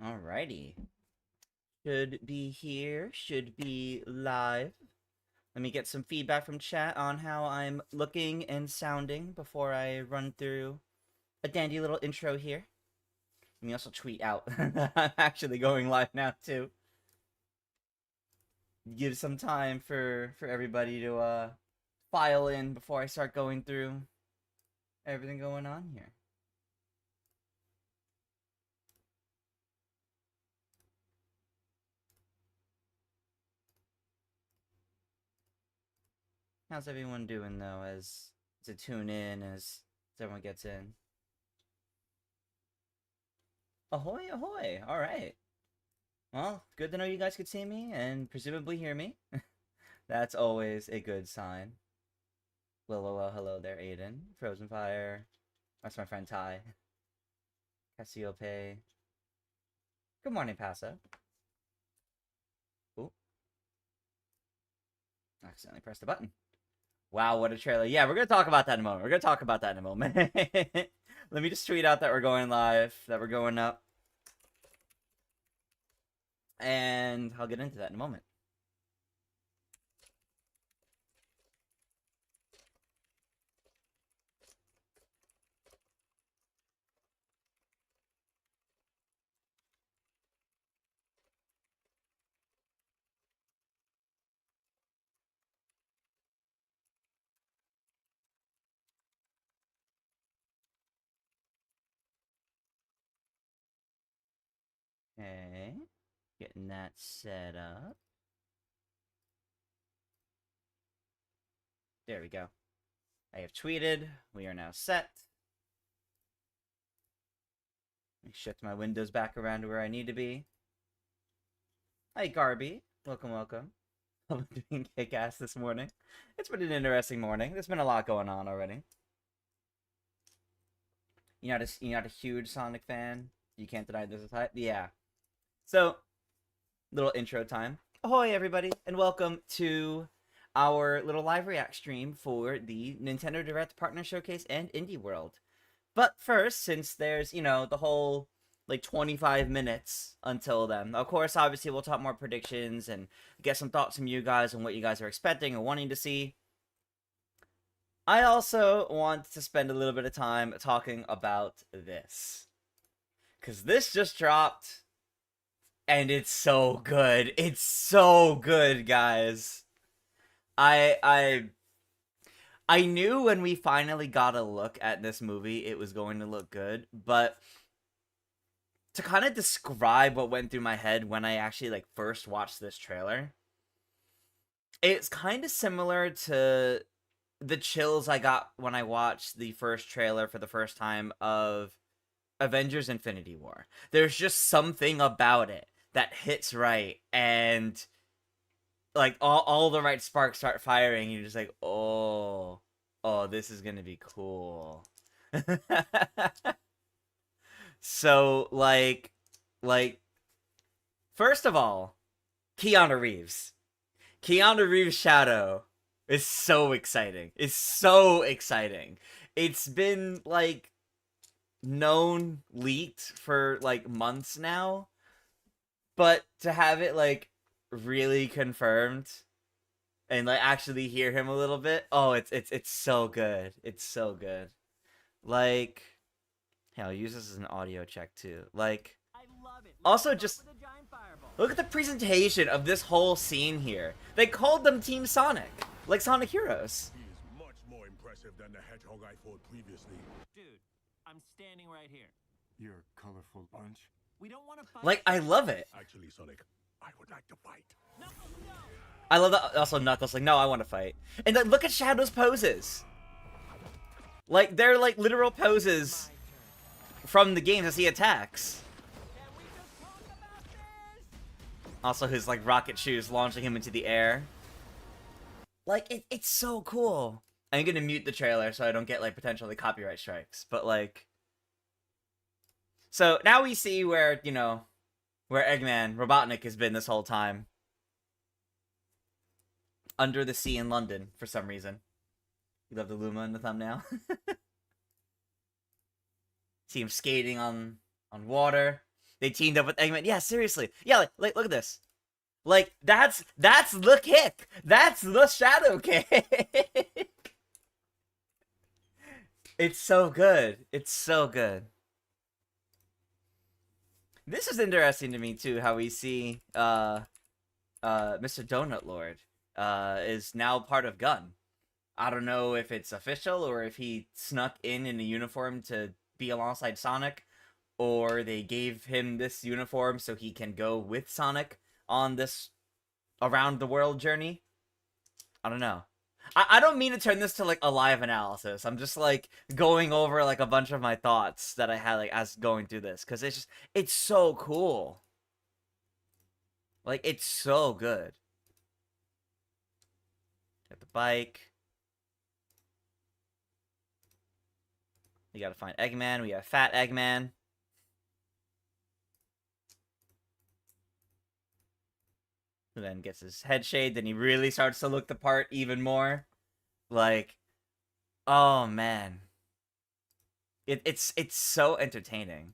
Alrighty. Should be here, should be live. Let me get some feedback from chat on how I'm looking and sounding before I run through a dandy little intro here. Let me also tweet out. I'm actually going live now too. Give some time for everybody to file in before I start going through everything going on here. How's everyone doing though as to tune in as everyone gets in? Ahoy, ahoy! Alright. Well, good to know you guys could see me and presumably hear me. That's always a good sign. Well, hello there, Aiden. Frozen Fire. That's my friend Ty. Cassiope. Good morning, Paso. Ooh. Accidentally pressed the button. Wow, what a trailer. Yeah, we're going to talk about that in a moment. We're going to talk about that in a moment. Let me just tweet out that we're going live, that we're going up. And I'll get into that in a moment. Okay. Getting that set up. There we go. I have tweeted. We are now set. Let me shift my windows back around to where I need to be. Hi, Garby. Welcome, welcome. I'm doing kick-ass this morning. It's been an interesting morning. There's been a lot going on already. You're not a huge Sonic fan? You can't deny this is hype? Yeah. So, little intro time. Ahoy, everybody, and welcome to our little live react stream for the Nintendo Direct Partner Showcase and Indie World. But first, since there's, the whole, 25 minutes until then, of course, obviously, we'll talk more predictions and get some thoughts from you guys on what you guys are expecting and wanting to see. I also want to spend a little bit of time talking about this. Because this just dropped, and it's so good. It's so good, guys. I knew when we finally got a look at this movie, it was going to look good, but to kind of describe what went through my head when I actually first watched this trailer, it's kind of similar to the chills I got when I watched the first trailer for the first time of Avengers Infinity War. There's just something about it that hits right, and all the right sparks start firing. You're just like, oh, this is gonna be cool. So first of all, Keanu Reeves. Keanu Reeves' Shadow is so exciting. It's so exciting. It's been known leaked for months now, but to have it really confirmed and actually hear him a little bit, oh, it's so good. It's so good. Hell, I'll use this as an audio check too. Also just look at the presentation of this whole scene here. They called them Team Sonic, like Sonic Heroes. He is much more impressive than the hedgehog I fought previously. Dude, I'm standing right here. You're a colorful bunch. We don't want to fight. I love it. Actually, Sonic, I would like to fight. No, no. I love that. Also, Knuckles no, I want to fight. And look at Shadow's poses. They're literal poses from the games as he attacks. Also, his rocket shoes launching him into the air. It's so cool. I'm gonna mute the trailer so I don't get potentially copyright strikes. But so now we see where where Eggman Robotnik has been this whole time. Under the sea in London for some reason. You love the Luma in the thumbnail. See him skating on water. They teamed up with Eggman. Yeah, seriously. Yeah, like look at this. Like that's the kick. That's the shadow kick. It's so good. It's so good. This is interesting to me too, how we see Mr. Donut Lord is now part of Gun. I don't know if it's official or if he snuck in a uniform to be alongside Sonic, or they gave him this uniform so he can go with Sonic on this around the world journey. I don't know. I don't mean to turn this to like a live analysis. I'm just like going over like a bunch of my thoughts that I had like as going through this, because it's so cool. Like it's so good. Got the bike. You gotta find Eggman. We have Fat Eggman. Who then gets his head shaved, and he really starts to look the part even more. Like, oh man, it's so entertaining.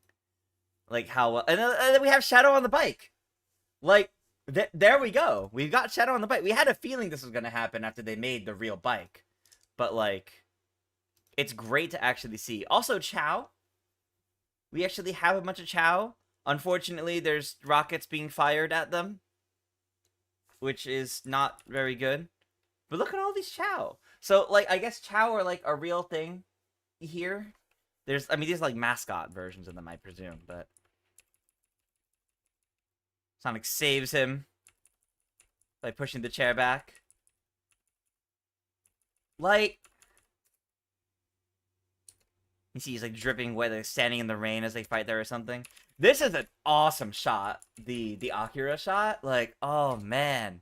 Like how and then we have Shadow on the bike. Like there we go. We've got Shadow on the bike. We had a feeling this was gonna happen after they made the real bike, but like, it's great to actually see. Also, Chow. We actually have a bunch of Chow. Unfortunately, there's rockets being fired at them, which is not very good. But look at all these Chow. So, like, I guess Chow are, like, a real thing here. I mean, these are, like, mascot versions of them, I presume, but... Sonic saves him by pushing the chair back. Like... You see he's, like, dripping wet, like, standing in the rain as they fight there or something. This is an awesome shot. The Akira shot. Like, oh, man.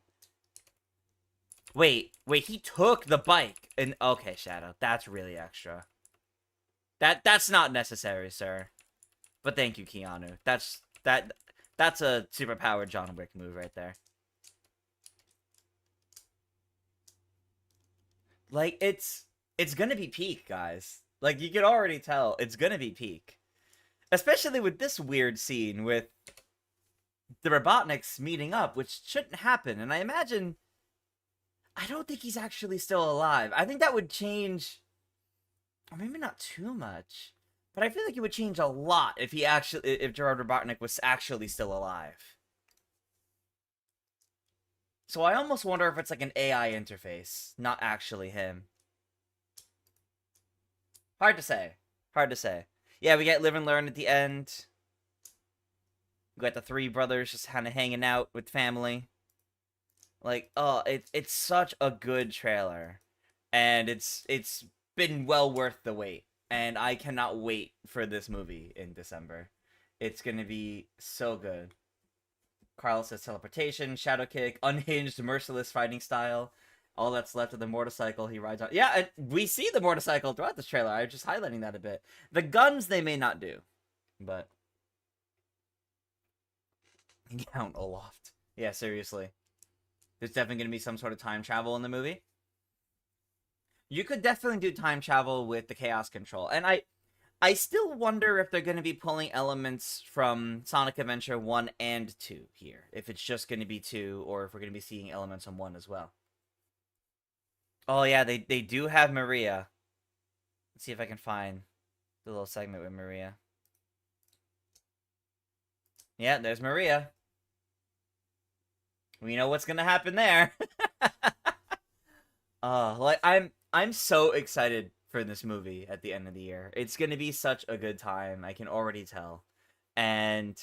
Wait, he took the bike. And okay, Shadow, that's really extra. That's not necessary, sir. But thank you, Keanu. That's a superpowered John Wick move right there. Like, it's gonna be peak, guys. Like, you can already tell it's gonna be peak. Especially with this weird scene with the Robotniks meeting up, which shouldn't happen. And I imagine... I don't think he's actually still alive. I think that would change... Or maybe not too much. But I feel like it would change a lot if Gerard Robotnik was actually still alive. So I almost wonder if it's like an AI interface, not actually him. Hard to say. Hard to say. Yeah, we get Live and Learn at the end. We got the three brothers just kind of hanging out with family. Like, oh, it's such a good trailer. And it's been well worth the wait. And I cannot wait for this movie in December. It's gonna be so good. Carlos says teleportation, shadow kick, unhinged, merciless fighting style. All that's left of the motorcycle he rides on. Yeah, and we see the motorcycle throughout this trailer. I'm just highlighting that a bit. The guns they may not do, but Count Aloft. Yeah, seriously. There's definitely going to be some sort of time travel in the movie. You could definitely do time travel with the Chaos Control. And I still wonder if they're going to be pulling elements from Sonic Adventure 1 and 2 here. If it's just going to be 2, or if we're going to be seeing elements from 1 as well. Oh yeah, they do have Maria. Let's see if I can find the little segment with Maria. Yeah, there's Maria. We know what's gonna happen there. Like I'm so excited for this movie at the end of the year. It's gonna be such a good time. I can already tell. And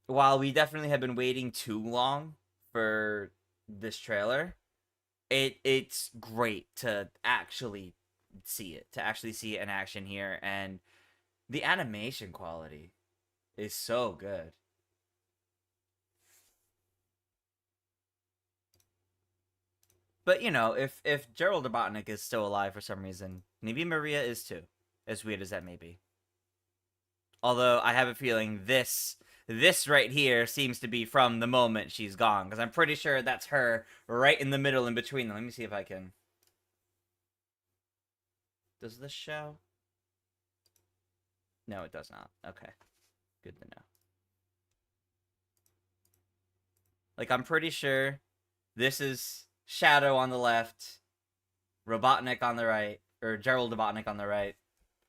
while we definitely have been waiting too long for this trailer, it's great to actually see it, in action here, and the animation quality is so good. But you know, if Gerald Robotnik is still alive for some reason, maybe Maria is too, as weird as that may be. Although I have a feeling this right here seems to be from the moment she's gone, because I'm pretty sure that's her right in the middle in between them. Let me see if I can. Does this show? No, it does not. Okay. Good to know. Like, I'm pretty sure this is Shadow on the left, Robotnik on the right, or Gerald Robotnik on the right,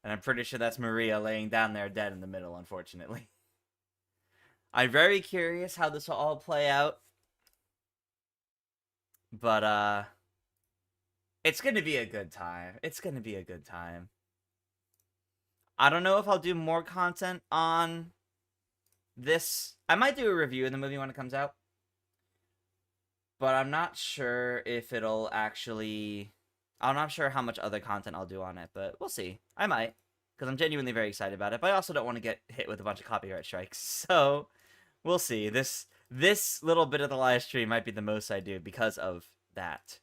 and I'm pretty sure that's Maria laying down there dead in the middle, unfortunately. I'm very curious how this will all play out. But, it's gonna be a good time. It's gonna be a good time. I don't know if I'll do more content on this. I might do a review of the movie when it comes out. But I'm not sure if it'll actually... I'm not sure how much other content I'll do on it, but we'll see. I might, because I'm genuinely very excited about it, but I also don't want to get hit with a bunch of copyright strikes, so we'll see. This little bit of the live stream might be the most I do because of that.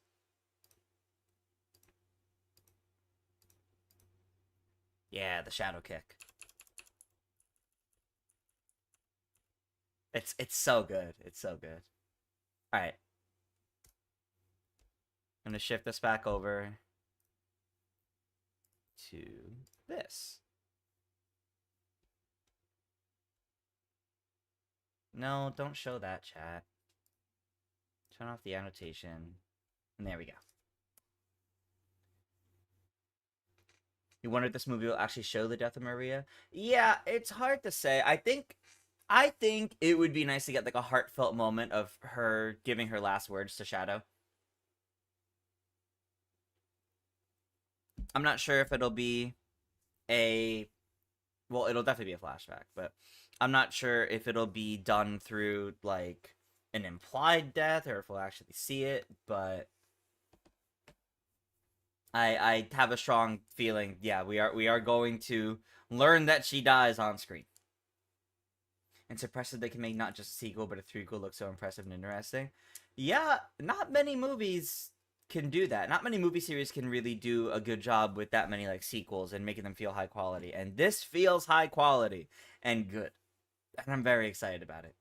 Yeah, the shadow kick. It's so good. It's so good. Alright. I'm gonna shift this back over to this. No, don't show that, chat. Turn off the annotation. And there we go. You wonder if this movie will actually show the death of Maria? Yeah, it's hard to say. I think it would be nice to get like a heartfelt moment of her giving her last words to Shadow. I'm not sure if it'll be well, it'll definitely be a flashback, but I'm not sure if it'll be done through like an implied death or if we'll actually see it, but I have a strong feeling, yeah, we are going to learn that she dies on screen. It's impressive they can make not just a sequel, but a threequel look so impressive and interesting. Yeah, not many movies can do that. Not many movie series can really do a good job with that many like sequels and making them feel high quality. And this feels high quality and good. And I'm very excited about it.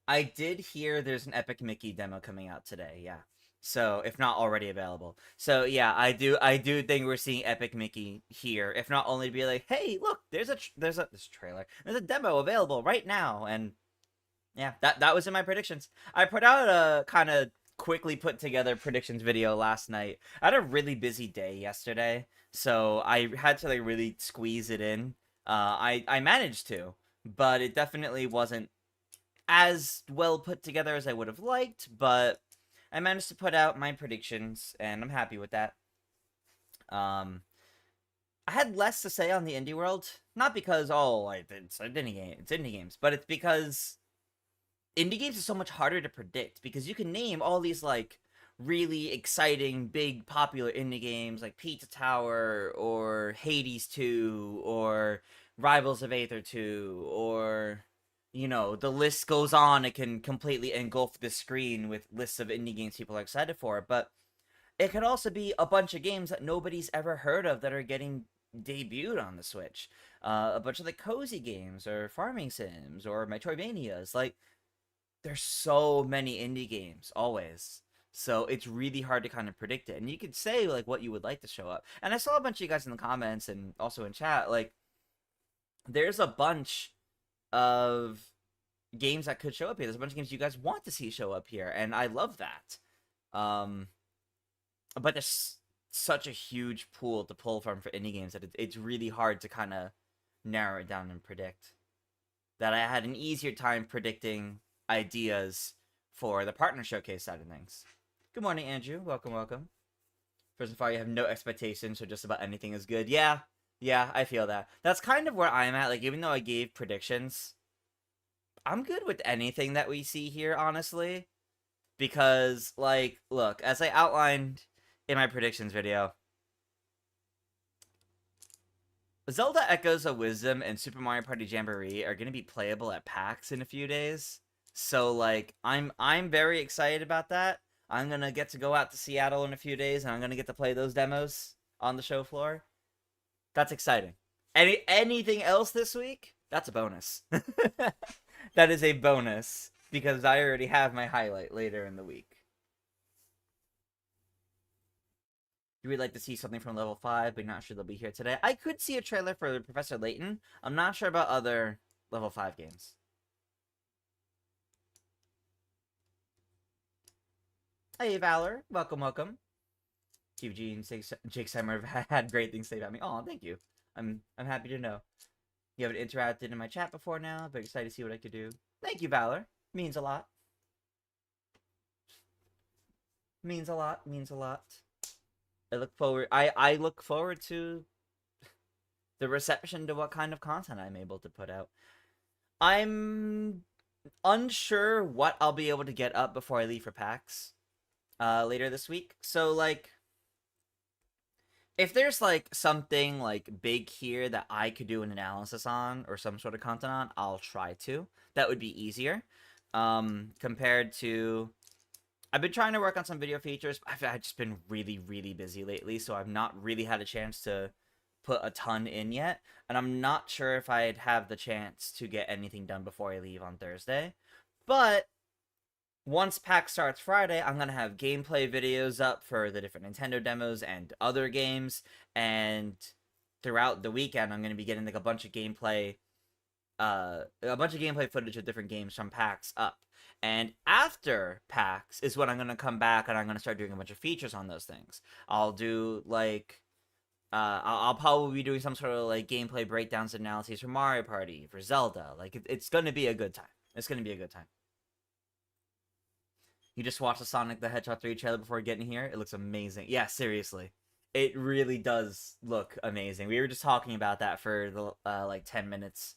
I did hear there's an Epic Mickey demo coming out today, yeah. So, if not already available. So, yeah, I do think we're seeing Epic Mickey here. If not only to be like, "Hey, look, there's this trailer. There's a demo available right now." And yeah, that was in my predictions. I put out a kind of quickly put together predictions video last night. I had a really busy day yesterday, so I had to like really squeeze it in. I managed to, but it definitely wasn't as well put together as I would have liked, but I managed to put out my predictions, and I'm happy with that. I had less to say on the indie world, not because it's indie games, but it's because indie games are so much harder to predict because you can name all these like really exciting, big, popular indie games like Pizza Tower or Hades 2 or Rivals of Aether 2 or the list goes on. It can completely engulf the screen with lists of indie games people are excited for, but it could also be a bunch of games that nobody's ever heard of that are getting debuted on the Switch. A bunch of the cozy games or farming sims or Metroidvanias. Like, there's so many indie games always, so it's really hard to kind of predict it. And you could say like what you would like to show up, and I saw a bunch of you guys in the comments and also in chat, like there's a bunch of games that could show up here. There's a bunch of games you guys want to see show up here, and I love that. But there's such a huge pool to pull from for indie games that it's really hard to kind of narrow it down and predict. That I had an easier time predicting ideas for the partner showcase side of things. Good morning, Andrew. Welcome, welcome. First of all, you have no expectations, so just about anything is good. Yeah, I feel that. That's kind of where I'm at. Like, even though I gave predictions, I'm good with anything that we see here, honestly. Because, like, look, as I outlined in my predictions video, Zelda Echoes of Wisdom and Super Mario Party Jamboree are going to be playable at PAX in a few days. So, like, I'm very excited about that. I'm going to get to go out to Seattle in a few days, and I'm going to get to play those demos on the show floor. That's exciting. Anything else this week? That's a bonus. That is a bonus, because I already have my highlight later in the week. You would like to see something from level 5, but not sure they'll be here today. I could see a trailer for Professor Layton. I'm not sure about other level 5 games. Hey, Valor. Welcome, welcome. QG and Jake Summer have had great things to say about me. Oh, thank you. I'm happy to know. You haven't interacted in my chat before now, but excited to see what I could do. Thank you, Valor. Means a lot. Means a lot. Means a lot. I look forward to the reception to what kind of content I'm able to put out. I'm unsure what I'll be able to get up before I leave for PAX later this week. So like, if there's like something like big here that I could do an analysis on or some sort of content on, I'll try to. That would be easier. Compared to, I've been trying to work on some video features. I've just been really, really busy lately, so I've not really had a chance to put a ton in yet. And I'm not sure if I'd have the chance to get anything done before I leave on Thursday. But once PAX starts Friday, I'm going to have gameplay videos up for the different Nintendo demos and other games. And throughout the weekend, I'm going to be getting like a bunch of gameplay footage of different games from PAX up. And after PAX is when I'm going to come back and I'm going to start doing a bunch of features on those things. I'll do like I'll probably be doing some sort of like gameplay breakdowns and analyses for Mario Party, for Zelda. Like it's going to be a good time. It's going to be a good time. You just watched the Sonic the Hedgehog 3 trailer before getting here? It looks amazing. Yeah, seriously. It really does look amazing. We were just talking about that for the like 10 minutes.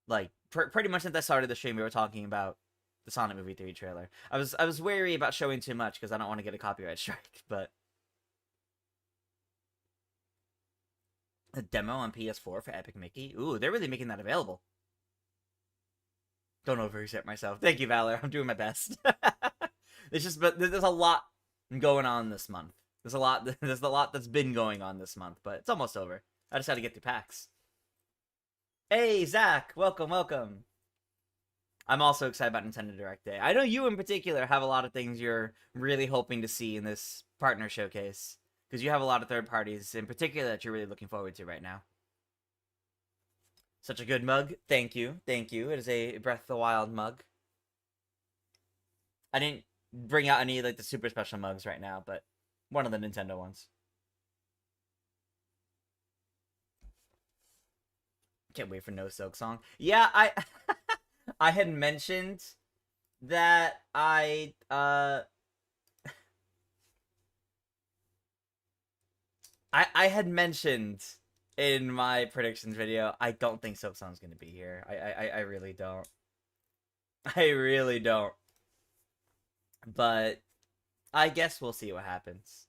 Like pretty much at the start of the stream we were talking about the Sonic Movie 3 trailer. I was wary about showing too much because I don't want to get a copyright strike, but a demo on PS4 for Epic Mickey? Ooh, they're really making that available. Don't overexert myself. Thank you, Valor. I'm doing my best. But there's a lot going on this month. There's a lot that's been going on this month, but it's almost over. I just had to get through PAX. Hey, Zach. Welcome, welcome. I'm also excited about Nintendo Direct Day. I know you in particular have a lot of things you're really hoping to see in this partner showcase, because you have a lot of third parties in particular that you're really looking forward to right now. Such a good mug. Thank you. Thank you. It is a Breath of the Wild mug. I didn't bring out any like the super special mugs right now, but one of the Nintendo ones. Can't wait for No Silk Song. Yeah, I had mentioned that I had mentioned in my predictions video, I don't think Silk Song's gonna be here. I really don't. I really don't. But I guess we'll see what happens.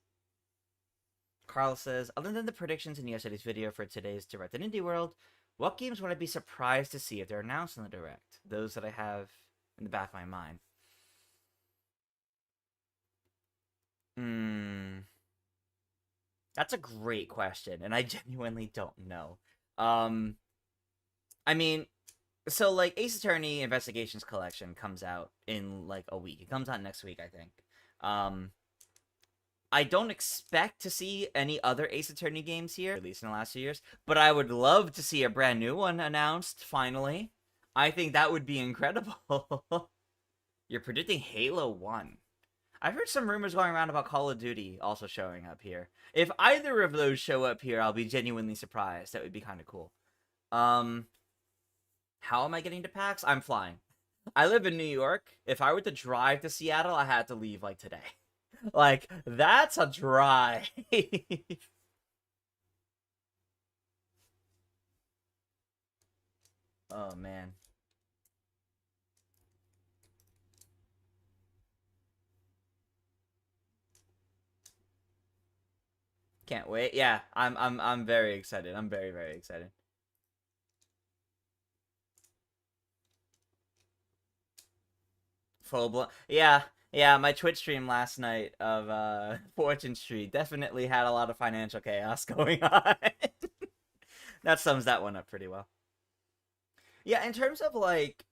Carl says, other than the predictions in yesterday's video for today's Direct in Indie World, what games would I be surprised to see if they're announced in the Direct? Those that I have in the back of my mind. That's a great question, and I genuinely don't know. I mean, so like Ace Attorney Investigations Collection comes out in like a week. It comes out next week, I think. I don't expect to see any other Ace Attorney games here, at least in the last few years, but I would love to see a brand new one announced, finally. I think that would be incredible. You're predicting Halo 1. I've heard some rumors going around about Call of Duty also showing up here. If either of those show up here, I'll be genuinely surprised. That would be kind of cool. How am I getting to PAX? I'm flying. I live in New York. If I were to drive to Seattle, I had to leave like today. Like, that's a drive. Oh, man. Can't wait. Yeah, I'm very excited. I'm very, very excited. Full blown. Yeah, yeah, my Twitch stream last night of Fortune Street definitely had a lot of financial chaos going on. That sums that one up pretty well. Yeah, in terms of like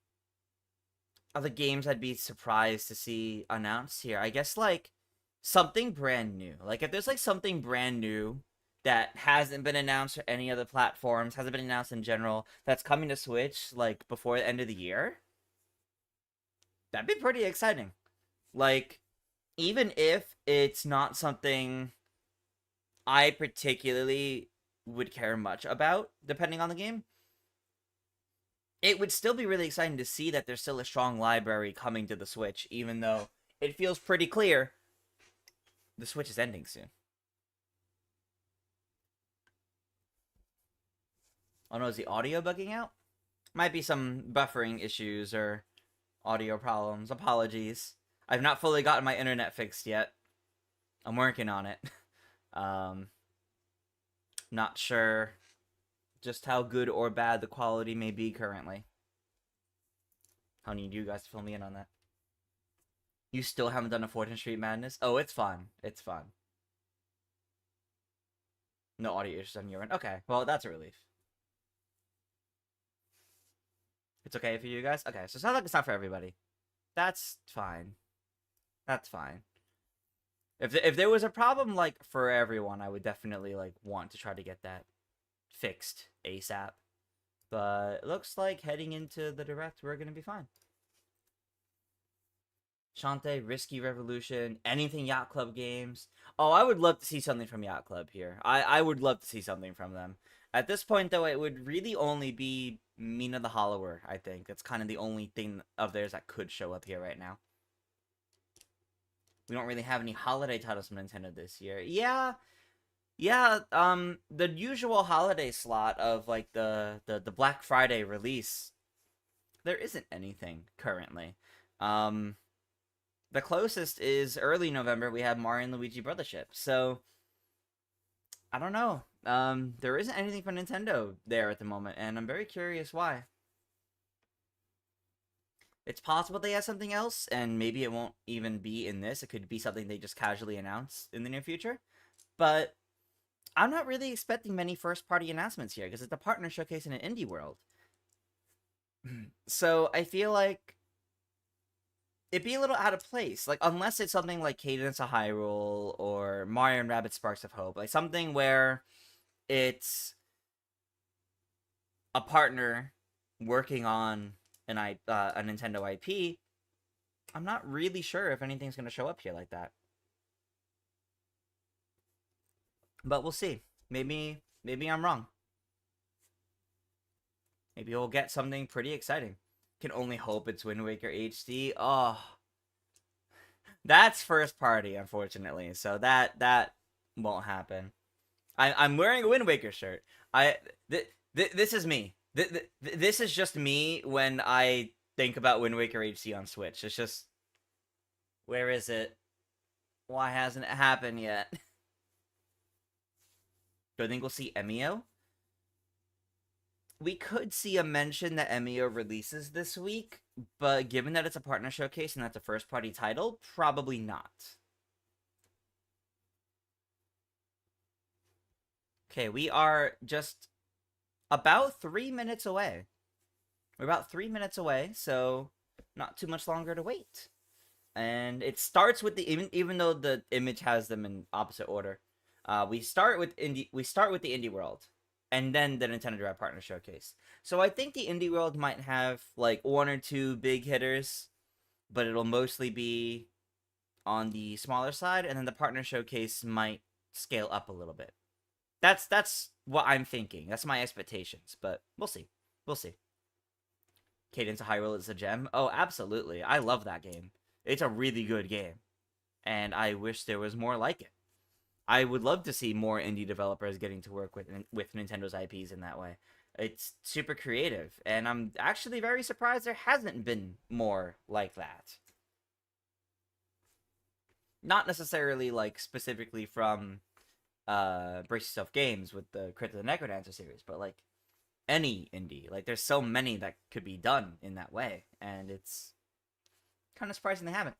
other games I'd be surprised to see announced here, I guess like something brand new. Like if there's like something brand new that hasn't been announced for any other platforms, hasn't been announced in general, that's coming to Switch like before the end of the year, that'd be pretty exciting. Like, even if it's not something I particularly would care much about, depending on the game, it would still be really exciting to see that there's still a strong library coming to the Switch, even though it feels pretty clear the Switch is ending soon. Oh no, is the audio bugging out? Might be some buffering issues or audio problems. Apologies. I've not fully gotten my internet fixed yet. I'm working on it. um, not sure just how good or bad the quality may be currently. I'll need you guys to fill me in on that. You still haven't done a 14th Street Madness? Oh, it's fun. It's fun. No audio issues on your end. Okay, well, that's a relief. It's okay for you guys? Okay, so it sounds like it's not for everybody. That's fine. That's fine. If there was a problem, like, for everyone, I would definitely, like, want to try to get that fixed ASAP. But it looks like heading into the direct, we're gonna be fine. Shantae, Risky Revolution, anything Yacht Club games. Oh, I would love to see something from Yacht Club here. I would love to see something from them. At this point, though, it would really only be Mina the Hollower, I think. That's kind of the only thing of theirs that could show up here right now. We don't really have any holiday titles from Nintendo this year. Yeah, the usual holiday slot of, like, the Black Friday release, there isn't anything currently. The closest is early November. We have Mario and Luigi Brothership. So, I don't know. There isn't anything for Nintendo there at the moment, and I'm very curious why. It's possible they have something else, and maybe it won't even be in this. It could be something they just casually announce in the near future. But I'm not really expecting many first-party announcements here, because it's a partner showcase in an indie world. So I feel like it'd be a little out of place. Like, unless it's something like Cadence of Hyrule or Mario and Rabbids Sparks of Hope. Like, something where it's a partner working on a Nintendo IP. I'm not really sure if anything's going to show up here like that. But we'll see. Maybe I'm wrong. Maybe we'll get something pretty exciting. Can only hope it's Wind Waker HD. Oh, that's first party, unfortunately. So that won't happen. I'm wearing a Wind Waker shirt. This is me. This is just me when I think about Wind Waker HD on Switch. It's just, where is it? Why hasn't it happened yet? Do I think we'll see Emio? We could see a mention that Emio releases this week, but given that it's a partner showcase and that's a first-party title, probably not. Okay, we are just about 3 minutes away. We're about 3 minutes away, so not too much longer to wait. And it starts with the even though the image has them in opposite order. We start with the indie world, and then the Nintendo Direct Partner Showcase. So I think the indie world might have like one or two big hitters, but it'll mostly be on the smaller side, and then the Partner Showcase might scale up a little bit. That's what I'm thinking. That's my expectations, but we'll see. We'll see. Cadence of Hyrule is a gem. Oh, absolutely. I love that game. It's a really good game, and I wish there was more like it. I would love to see more indie developers getting to work with Nintendo's IPs in that way. It's super creative, and I'm actually very surprised there hasn't been more like that. Not necessarily like specifically from Brace Yourself Games with the Crypt of the Necrodancer series, but like any indie. Like there's so many that could be done in that way, and it's kind of surprising they haven't.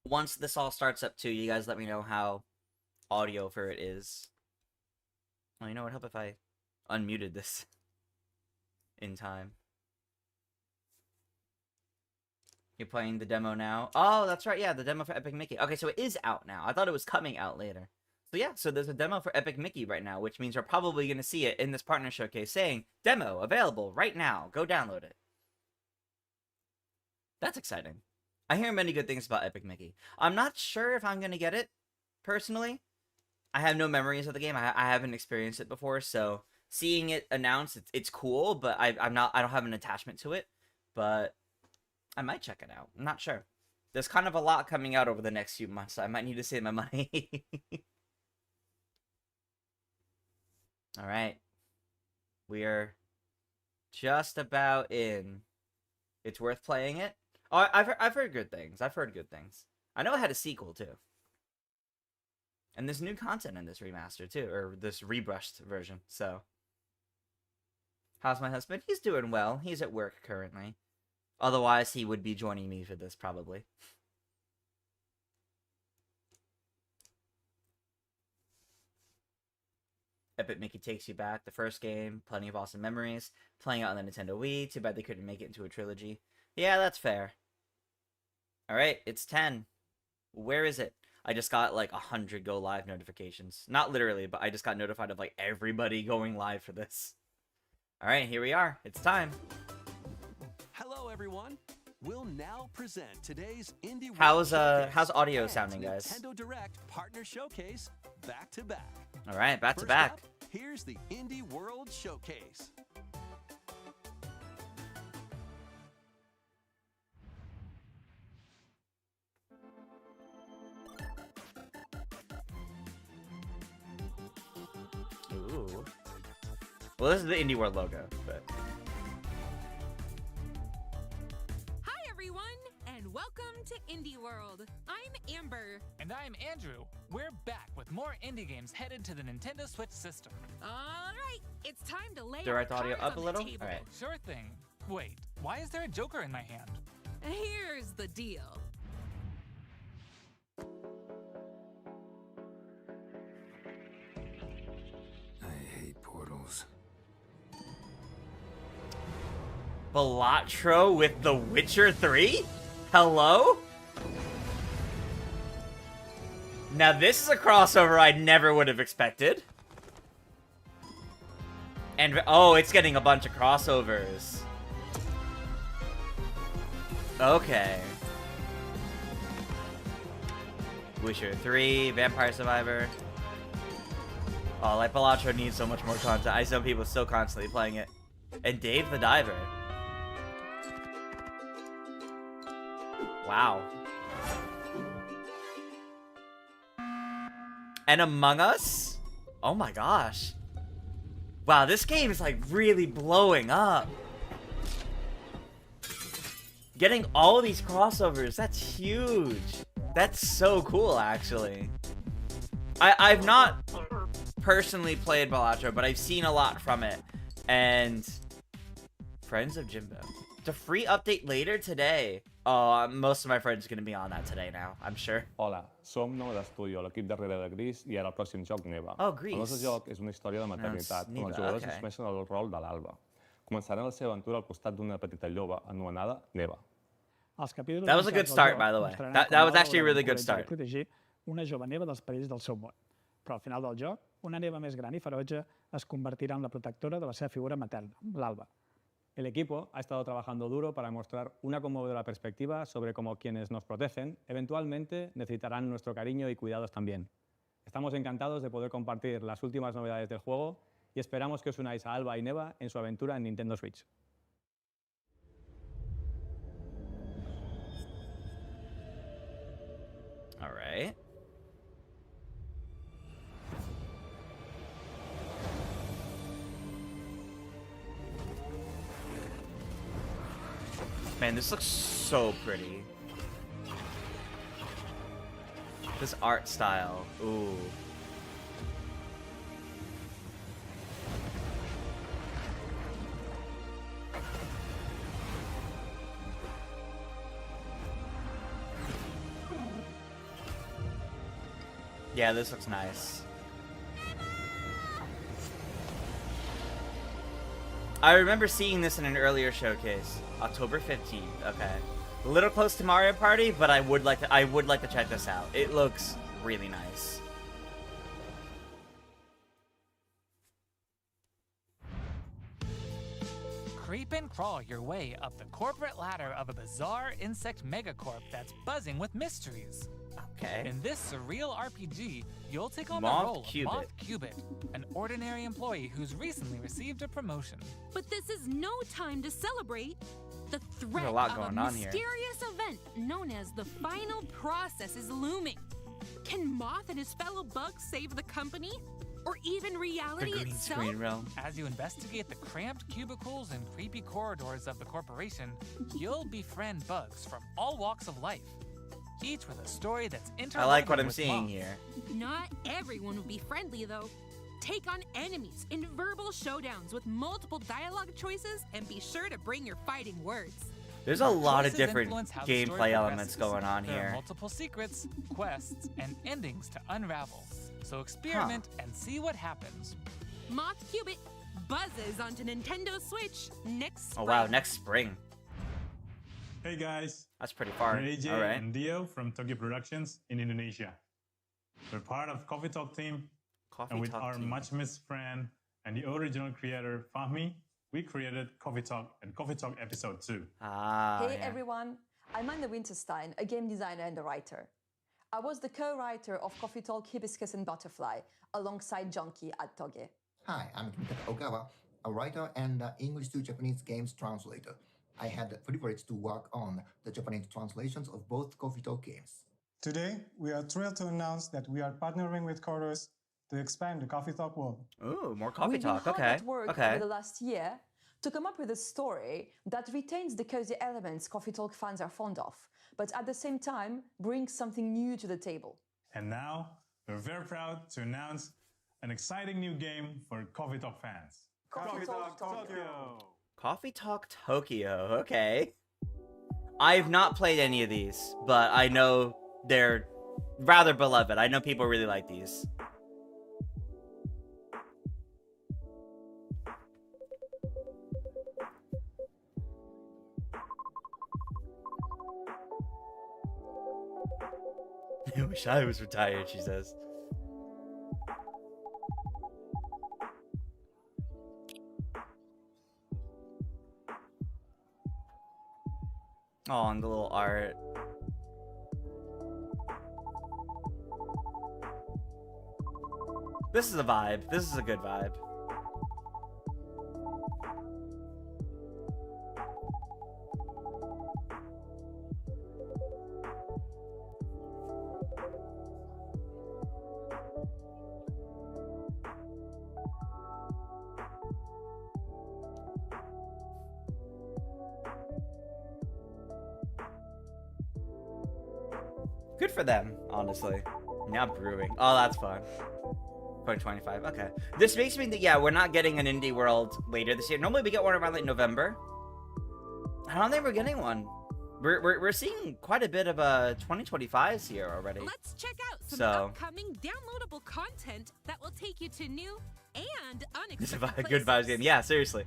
Once this all starts up too, you guys let me know how audio for it is. Oh, you know what? Help if I unmuted this in time. You're playing the demo now. Oh, that's right. Yeah, the demo for Epic Mickey. Okay, so it is out now. I thought it was coming out later. So yeah, so there's a demo for Epic Mickey right now, which means we're probably going to see it in this partner showcase saying, demo available right now. Go download it. That's exciting. I hear many good things about Epic Mickey. I'm not sure if I'm going to get it, personally. I have no memories of the game. I haven't experienced it before, so seeing it announced, it's cool, but I don't have an attachment to it. But I might check it out. I'm not sure. There's kind of a lot coming out over the next few months, so I might need to save my money. All right. We're just about in. It's worth playing it. Oh, I've heard good things. I've heard good things. I know it had a sequel too. And there's new content in this remaster too, or this rebrushed version. So, how's my husband? He's doing well. He's at work currently. Otherwise, he would be joining me for this probably. Epic Mickey Takes You Back, the first game, plenty of awesome memories. Playing out on the Nintendo Wii, too bad they couldn't make it into a trilogy. Yeah, that's fair. Alright, it's 10. Where is it? I just got like 100 go live notifications. Not literally, but I just got notified of like everybody going live for this. Alright, here we are. It's time. Hello everyone. We'll now present today's Indie World How's Showcase audio and sounding, guys? Nintendo Direct Partner Showcase back to back. Alright, back to First back. up, here's the Indie World Showcase. Ooh. Well, this is the Indie World logo, but Hi everyone, and welcome to Indie World. I'm Amber. And I'm Andrew. We're back with more indie games headed to the Nintendo Switch system. All right, it's time to lay direct our audio cards up a on the little. table. All right. Sure thing. Wait, why is there a Joker in my hand? Here's the deal. I hate portals. Balatro with The Witcher 3? Hello? Now this is a crossover I never would have expected. And oh, it's getting a bunch of crossovers. Okay. Witcher 3, Vampire Survivor. Oh, like Balatro needs so much more content. I know people still constantly playing it. And Dave the Diver. Wow. And Among Us? Oh my gosh. Wow, this game is like really blowing up. Getting all these crossovers, that's huge. That's so cool, actually. I've not personally played Balatro, but I've seen a lot from it. And Friends of Jimbo. The free update later today. Oh, most of my friends are going to be on that today now, I'm sure. Hola, som Nou d'Estudio, l'equip darrere de Gris, i ara el pròxim joc Neva. Oh, Gris. El nostre joc és una història de maternitat, on Neva, els jugadors okay. assumeixen el rol de l'Alba. Començaran la seva aventura al costat d'una petita lloba anomenada Neva. That was a good start, by the way. That was actually a really good start. Protegir una jove neva dels perills del seu món. Però al final del joc, una neva més gran i ferotge es convertirà en la protectora de la seva figura materna, l'Alba. El equipo ha estado trabajando duro para mostrar una conmovedora perspectiva sobre cómo quienes nos protegen eventualmente necesitarán nuestro cariño y cuidados también. Estamos encantados de poder compartir las últimas novedades del juego y esperamos que os unáis a Alba y Neva en su aventura en Nintendo Switch. All right. Man, this looks so pretty. This art style. Ooh. Yeah, this looks nice. I remember seeing this in an earlier showcase. October 15th, okay. A little close to Mario Party, but I would like to check this out. It looks really nice. Creep and crawl your way up the corporate ladder of a bizarre insect megacorp that's buzzing with mysteries. Okay. In this surreal RPG, you'll take on Moth the role Cubit. of Moth Cubit, an ordinary employee who's recently received a promotion. But this is no time to celebrate. The threat There's a lot of going a on here. mysterious event known as the final process is looming. Can Moth and his fellow bugs save the company? Or even The reality green itself? screen realm. As you investigate the cramped cubicles and creepy corridors of the corporation, you'll befriend bugs from all walks of life, each with a story that's I like what interwoven I'm with seeing Moth. here. Not everyone will be friendly, though. Take on enemies in verbal showdowns with multiple dialogue choices, and be sure to bring your fighting words. There's a lot of Choices different influence how the story gameplay elements progresses. going on There are here. multiple secrets, quests, and endings to unravel. So experiment and see what happens. Moth Cubit buzzes onto Nintendo Switch next Oh spring. wow, next spring. Hey guys, That's pretty far. we're AJ All right. and Dio from Tokyo Productions in Indonesia. We're part of Coffee Talk team, Coffee and with Talk our team. much missed friend and the original creator Fahmi, we created Coffee Talk and Coffee Talk Episode 2. Ah. Hey yeah. everyone, I'm Anna Winterstein, a game designer and a writer. I was the co-writer of Coffee Talk Hibiscus and Butterfly alongside Junkie at Toge. Hi, I'm Kimita Ogawa, a writer and English to Japanese games translator. I had the privilege to work on the Japanese translations of both Coffee Talk games. Today, we are thrilled to announce that we are partnering with Chorus to expand the Coffee Talk world. Ooh, more coffee We've talk. been hard Okay. at work Okay. over the last year to come up with a story that retains the cozy elements Coffee Talk fans are fond of, but at the same time brings something new to the table. And now, we're very proud to announce an exciting new game for Coffee Talk fans. Coffee Talk Tokyo. Coffee Talk Tokyo. Okay. I've not played any of these, but I know they're rather beloved. I know people really like these. I wish I was retired, she says. Oh, and the little art. This is a vibe. This is a good vibe. Good for them, honestly. Now brewing. Oh, that's fun. 2025. Okay. This makes me think, yeah, we're not getting an indie world later this year. Normally we get one around like November. I don't think we're getting one. We're seeing quite a bit of 2025s here already. Let's check out some So- upcoming downloadable content that will take you to new and This is unexpected a good vibes game. Yeah, seriously.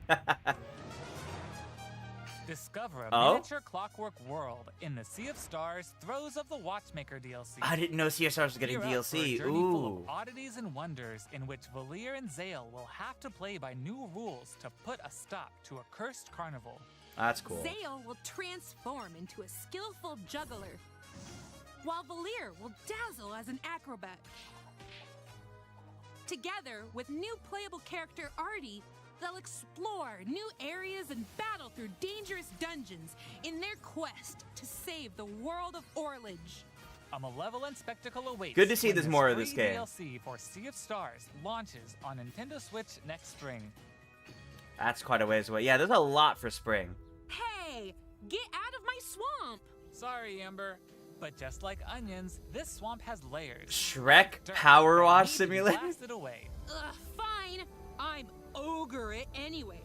Discover a Oh? miniature clockwork world in the Sea of Stars Throes of the Watchmaker DLC. I didn't know CSR was getting Gear up for a DLC. journey full Ooh. of oddities and wonders in which Valir and Zale will have to play by new rules to put a stop to a cursed carnival. That's cool. Zale will transform into a skillful juggler, while Valir will dazzle as an acrobat. Together with new playable character Artie, they'll explore new areas and battle through dangerous dungeons in their quest to save the world of Orlage. A malevolent spectacle awaits. Good to see when there's more of this free game. DLC for Sea of Stars launches on Nintendo Switch next spring. That's quite a ways away. Yeah, there's a lot for spring. Hey, get out of my swamp! Sorry, Amber, but just like onions, this swamp has layers. Shrek Dirt Power that Wash need to be Simulator? blasted away. Ugh, fine. I'm ogre it anyway.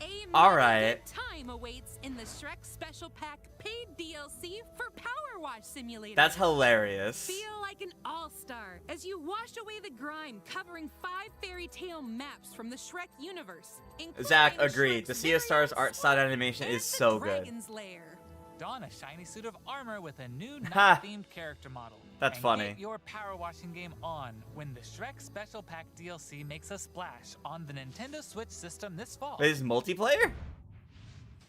A All mighty right. good time awaits in the Shrek Special Pack paid DLC for Power Wash Simulator. That's hilarious. Feel like an all-star as you wash away the grime, covering 5 fairy tale maps from the Shrek universe. including Zach agreed. The Shrek's Sea of Stars very own art style swamp animation and is the so good. Dragon's Lair. Don a shiny suit of armor with a new Ha. night-themed character model. That's and funny. Get your power washing game on when the Shrek Special Pack DLC makes a splash on the Nintendo Switch system this fall. Is multiplayer?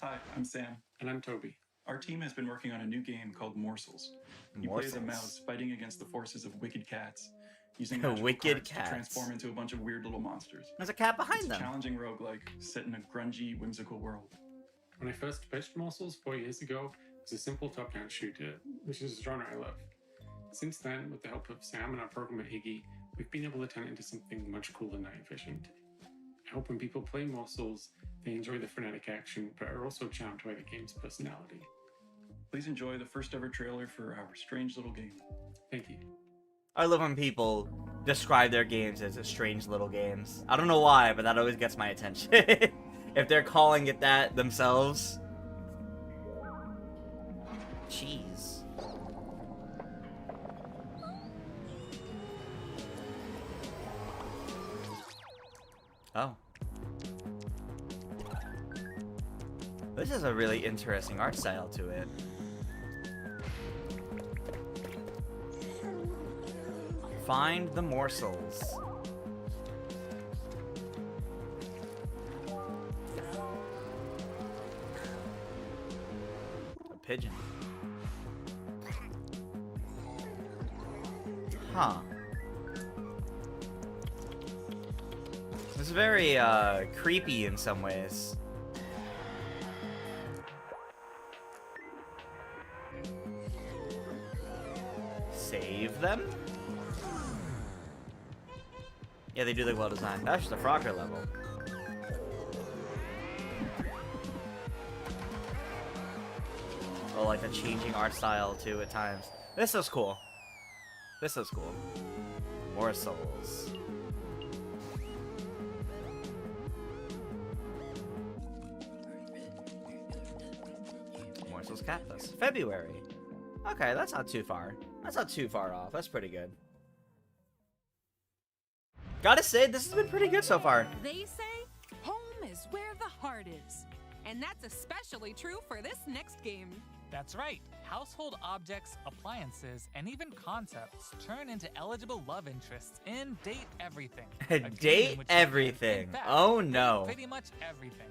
Hi, I'm Sam. And I'm Toby. Our team has been working on a new game called Morsels. You play as a mouse fighting against the forces of wicked cats, using magical Wicked cards cats. to transform into a bunch of weird little monsters. There's a cat behind It's them. a challenging roguelike set in a grungy, whimsical world. When I first pitched Morsels 4 years ago, it was a simple top-down shooter, which is a genre I love. Since then, with the help of Sam and our programmer Iggy, we've been able to turn it into something much cooler and night efficient. I hope when people play Morsels, they enjoy the frenetic action, but are also charmed by the game's personality. Please enjoy the first ever trailer for our strange little game. Thank you. I love when people describe their games as strange little games. I don't know why, but that always gets my attention. If they're calling it that themselves. Cheese. Oh. This is a really interesting art style to it. Find the morsels. A pigeon. Huh. It's very creepy in some ways. Save them? Yeah, they do look well designed. That's just a Frogger level. Oh, like the changing art style too at times. This is cool. This is cool. Morsels. Morsels Cactus. February. Okay, that's not too far. That's not too far off. That's pretty good. Gotta say, this has been pretty good so far. They say home is where the heart is. And that's especially true for this next game. That's right. Household objects, appliances, and even concepts turn into eligible love interests in Date Everything. A game in Date which you can, everything. in fact, Oh date no. Pretty much everything.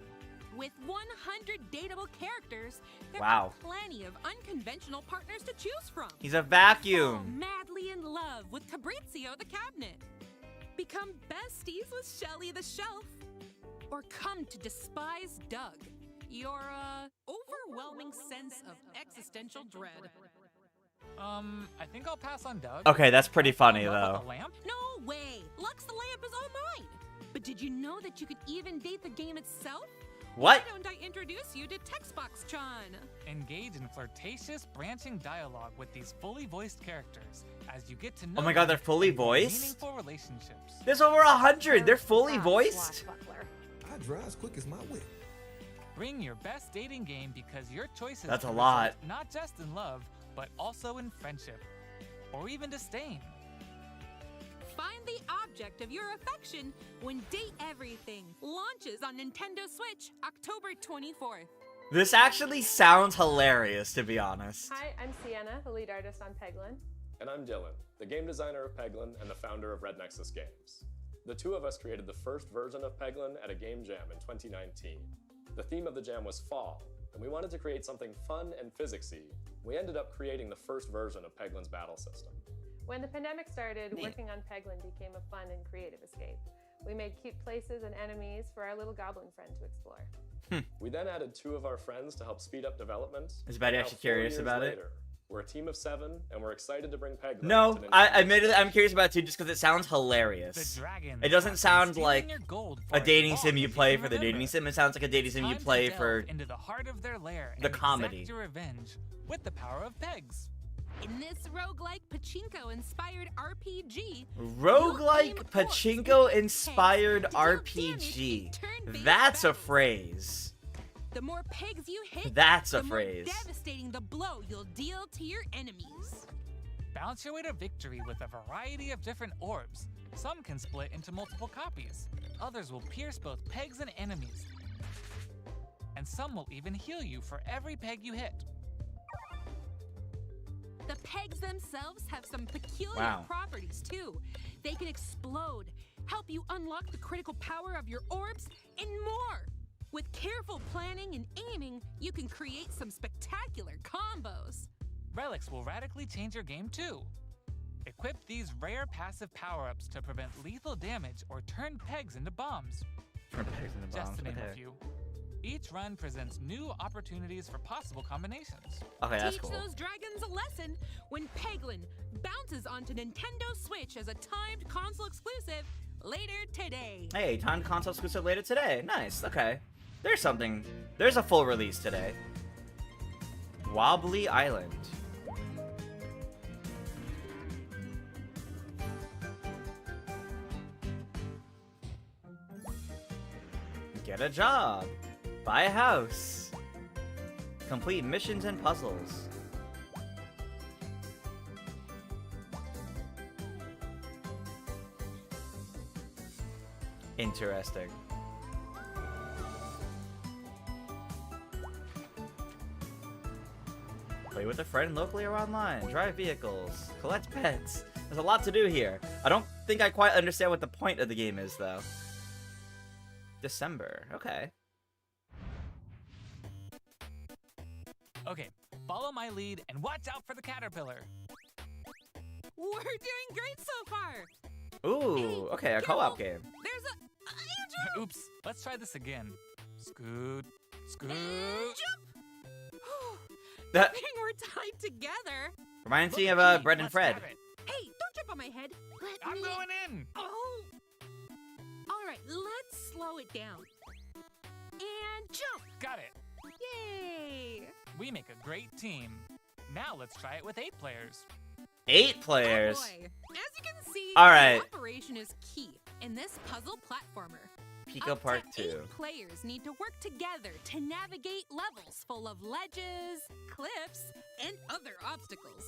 With 100 dateable characters, there Wow. are plenty of unconventional partners to choose from. He's a Fall vacuum. madly in love with Fabrizio the cabinet. Become besties with Shelly the shelf. Or come to despise Doug, your overwhelming sense of existential dread. I think I'll pass on Doug. Okay, that's pretty funny Love though. with a lamp? No way! Lux the lamp is all mine! But did you know that you could even date the game itself? What? Why don't I introduce you to Textbox-chan? Engage in flirtatious, branching dialogue with these fully voiced characters as you get to know Oh my god, them they're fully and build voiced? meaningful relationships. There's over 100. They're fully voiced. I drive as quick as my whip. Bring your best dating game because your choices That's a can lot. result not just in love, but also in friendship. Or even disdain. Find the object of your affection when Date Everything launches on Nintendo Switch October 24th. This actually sounds hilarious, to be honest. Hi, I'm Sienna, the lead artist on Peglin. And I'm Dylan, the game designer of Peglin and the founder of Red Nexus Games. The two of us created the first version of Peglin at a game jam in 2019. The theme of the jam was fall, and we wanted to create something fun and physicsy. We ended up creating the first version of Peglin's battle system. When the pandemic started, working on Peglin became a fun and creative escape. We made cute places and enemies for our little goblin friend to explore. We then added two of our friends to help speed up development. Is Betty Now, actually 4 curious years about it? later, We're a team of 7, and we're excited to bring Peglin No, to Nintendo. admittedly, I'm curious about it too, just because it sounds hilarious. It doesn't sound like a dating sim you play for the dating sim. It sounds like a dating sim you Time to play delve for into the heart of their lair the and comedy. exact your revenge with the power of pegs. In this roguelike pachinko-inspired RPG, Roguelike pachinko-inspired RPG. That's a phrase. the more pegs you hit, That's a the more phrase. devastating the blow you'll deal to your enemies. Bounce your way to victory with a variety of different orbs. Some can split into multiple copies. Others will pierce both pegs and enemies. And some will even heal you for every peg you hit. The pegs themselves have some peculiar Wow. properties too. They can explode, help you unlock the critical power of your orbs, and more. With careful planning and aiming, you can create some spectacular combos. Relics will radically change your game too. Equip these rare passive power-ups to prevent lethal damage or turn pegs into bombs. Turn pegs into Just bombs, to name okay. a few. Each run presents new opportunities for possible combinations. Okay, that's Teach cool. those dragons a lesson when Peglin bounces onto Nintendo Switch as a timed console exclusive later today. Hey, timed console exclusive later today. Nice, okay. There's something. There's a full release today. Wobbly Island. Get a job. Buy a house. Complete missions and puzzles. Interesting. Play with a friend locally or online. Drive vehicles. Collect pets. There's a lot to do here. I don't think I quite understand what the point of the game is, though. December. Okay. Okay, follow my lead and watch out for the caterpillar. We're doing great so far. Ooh, okay, a co-op game. There's a Oops, let's try this again. Scoot, scoot. That Thing we're tied together. reminds me Look of at me, Bread and let's Fred. have it. Hey, don't jump on my head. Let I'm me... going in. Oh. All right, let's slow it down. And jump. Got it. Yay. We make a great team. Now let's try it with 8 players. 8 players. Oh boy. As you can see, All right. cooperation is key in this puzzle platformer. Pico Up Park to 2. 8 players need to work together to navigate levels full of ledges, cliffs, and other obstacles.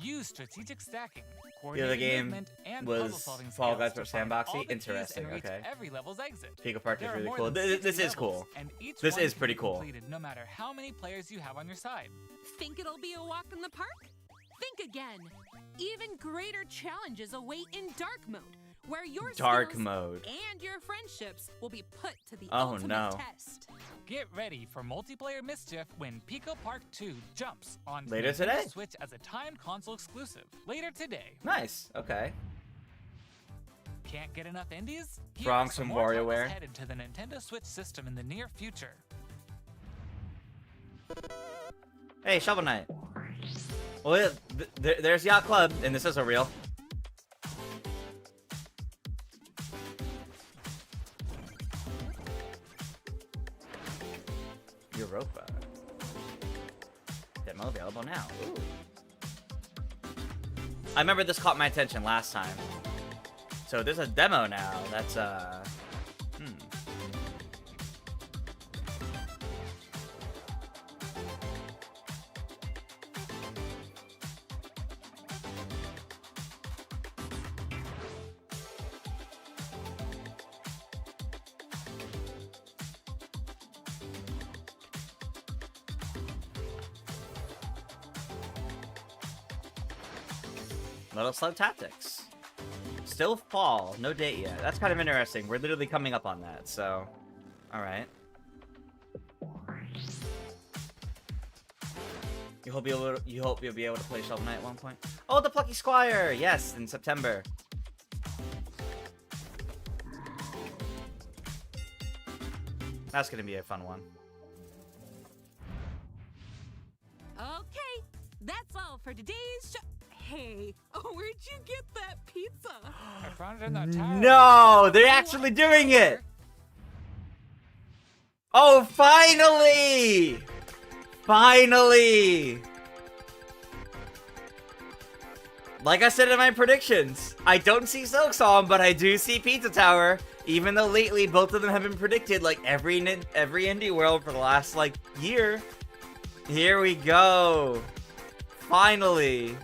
Use strategic stacking, Yeah, the coordinated game movement, and was puzzle-solving Fall skills Guys to for find all Sandboxy. the keys Interesting, and reach okay. every level's exit. Pico Park is There are really more cool. than This 60 is cool. levels, and each This one is can pretty be cool. completed no matter how many players you have on your side. Think it'll be a walk in the park? Think again. Even greater challenges await in dark mode, where your Dark skills mode. and your friendships will be put to the Oh, ultimate no. test. Get ready for multiplayer mischief when Pico Park 2 jumps on Later Nintendo today. Switch as a timed console exclusive. Later today. Nice. Okay. Can't get enough indies? Here Strong are some more titles WarioWare. headed to the Nintendo Switch system in the near future. Hey, Shovel Knight. Well, there's Yacht Club, and this is a real. Europa. Demo available now. Ooh. I remember this caught my attention last time. So there's a demo now. That's Little Slug Tactics. Still fall, no date yet. That's kind of interesting. We're literally coming up on that, so alright. You hope you'll be able to play Shovel Knight at one point. Oh, the Plucky Squire! Yes, in September. That's gonna be a fun one. Okay, that's all for today's show. Hey, where'd you get that pizza? I found it in that tower. No, they're actually doing it. Oh, finally! Finally! Like I said in my predictions, I don't see Silksong, but I do see Pizza Tower. Even though lately both of them have been predicted like every indie world for the last like year. Here we go. Finally.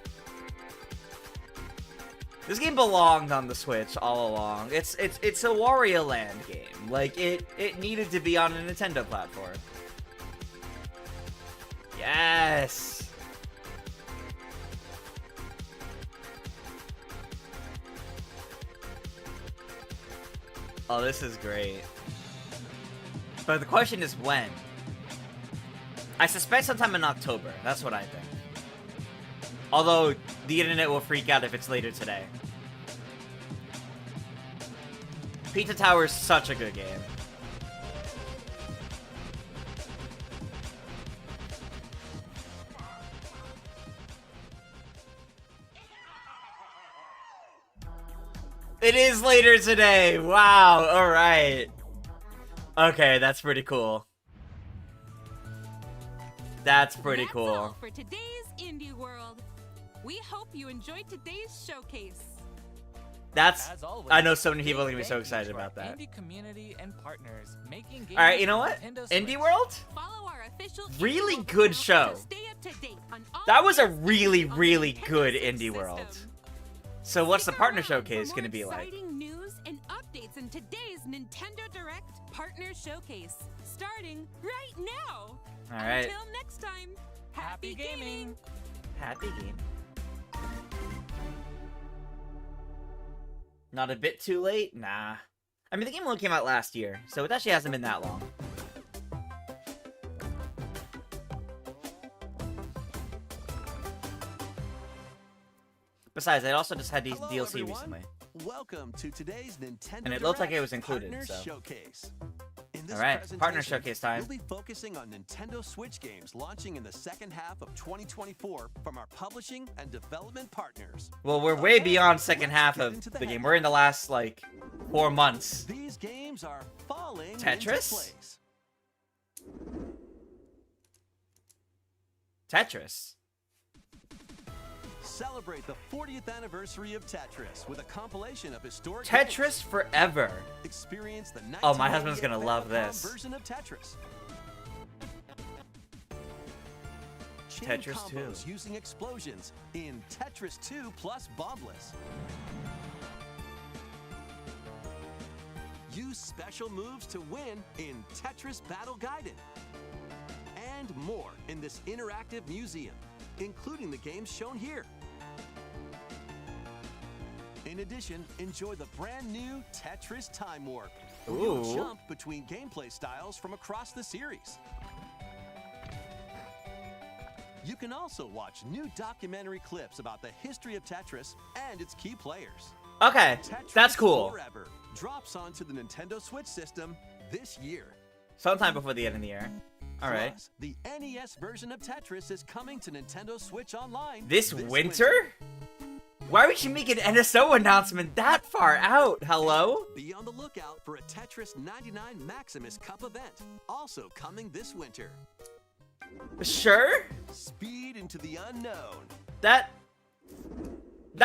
This game belonged on the Switch all along. It's a Wario Land game. Like it needed to be on a Nintendo platform. Yes. Oh, this is great. But the question is when? I suspect sometime in October. That's what I think. Although, the internet will freak out if it's later today. Pizza Tower is such a good game. It is later today! Wow, alright. Okay, that's pretty cool. That's pretty That's cool. all for today's Indie World. We hope you enjoyed today's showcase. That's... As always, I know so many people are big gonna be so thank you excited to our about that. Indie community and partners making games Alright, you know for what? Nintendo Indie Switch. World? Follow our official Really Indie World good channel show. to stay up to date on all That was a games really, on the really Nintendo good Switch Indie World. system. So what's the Stick partner around showcase for gonna more be like? exciting news and updates in today's Nintendo Direct Partner Showcase, starting right now. Alright. Until next time, happy gaming. Happy game. Not a bit too late? Nah. I mean, the game only came out last year, so it actually hasn't been that long. Besides, I also just had these Hello, DLC everyone. recently. Welcome to today's Nintendo And it looked like Direct it was included, Partner so. Showcase. In this Alright, partner presentation, showcase time. We'll be focusing on Nintendo Switch games launching in the second half of 2024 from our publishing and development partners. Well, we're way beyond second half of the game. We're in the last, like, 4 months. These games are falling into Tetris? place. Tetris? Celebrate the 40th anniversary of Tetris with a compilation of historic Tetris games. Forever. Experience the Oh, my husband's gonna 1998 love Famicom this. version of Tetris. Chain Tetris combos 2. using explosions in Tetris 2 plus Bombless. Use special moves to win in Tetris Battle Gaiden. And more in this interactive museum, including the games shown here. In addition, enjoy the brand new Tetris Time Warp, where you'll Ooh. jump between gameplay styles from across the series. You can also watch new documentary clips about the history of Tetris and its key players. Okay, Tetris that's cool. Forever drops onto the Nintendo Switch system this year. Sometime before the end of the year. Alright. Plus, the NES version of Tetris is coming to Nintendo Switch Online This winter? Why would you make an NSO announcement that far out? Hello? Be on the lookout for a Tetris 99 Maximus Cup event, also coming this winter. Sure? Speed into the unknown. That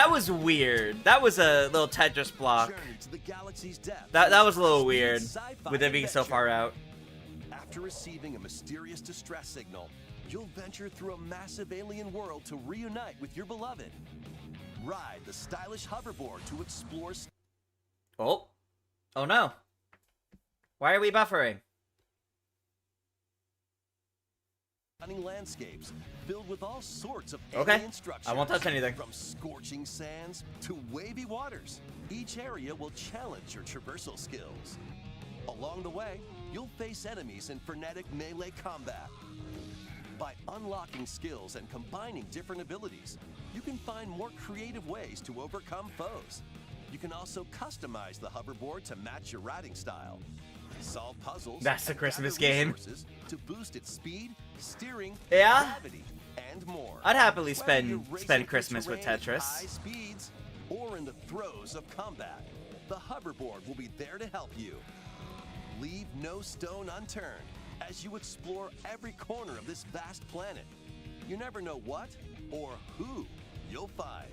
was weird. That was a little Tetris block. Journey to the galaxy's depths. That was a little weird, Sci-fi with it being so adventure. far out. After receiving a mysterious distress signal, you'll venture through a massive alien world to reunite with your beloved. Ride the stylish hoverboard to explore Oh. Oh no. Why are we buffering? stunning landscapes filled with all sorts of Okay. alien structures. I won't touch anything. From scorching sands to wavy waters, each area will challenge your traversal skills. Along the way, you'll face enemies in frenetic melee combat. By unlocking skills and combining different abilities, you can find more creative ways to overcome foes. You can also customize the hoverboard to match your riding style. Solve puzzles. That's the and Christmas gather game. resources to boost its speed, steering, Yeah? gravity, and more. I'd happily Whether you're spend racing through Christmas with terrain at Tetris. high speeds or in the throes of combat, the hoverboard will be there to help you. Leave no stone unturned as you explore every corner of this vast planet. You never know what or who you'll find.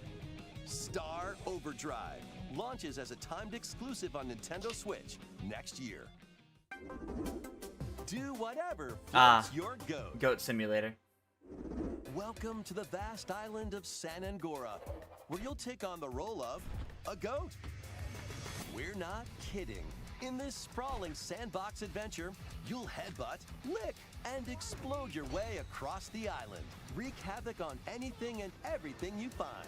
Star Overdrive launches as a timed exclusive on Nintendo Switch next year. Do whatever floats your goat. Goat Simulator. Welcome to the vast island of San Angora, where you'll take on the role of a goat. We're not kidding. In this sprawling sandbox adventure, you'll headbutt, lick, and explode your way across the island. Wreak havoc on anything and everything you find.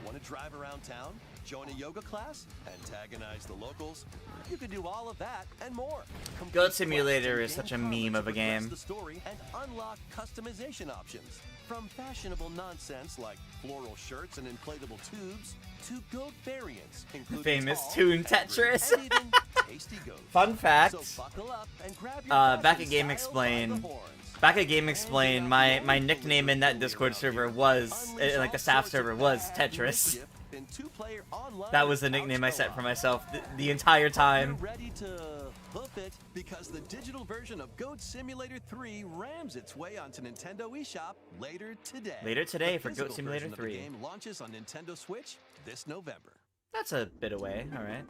Want to drive around town? join a yoga class, antagonize the locals? You can do all of that and more. Goat Simulator is such a meme of a game. The story and unlock customization options. From fashionable nonsense like floral shirts and inflatable tubes to goat variants, including Famous tall, Toon angry, Tetris. and even tasty goats. Fun fact. So buckle up and grab your Back fashion at Game style Explain. by the horns. Back at Game Explain, my nickname in that Discord server was, like the staff server, was Tetris. That was the nickname I set for myself the entire time. You're ready to hoof it because the digital version of Goat Simulator 3 rams its way onto Nintendo eShop later today. Later today The for Goat physical Simulator version of the 3. game launches on Nintendo Switch this November. That's a bit away, alright.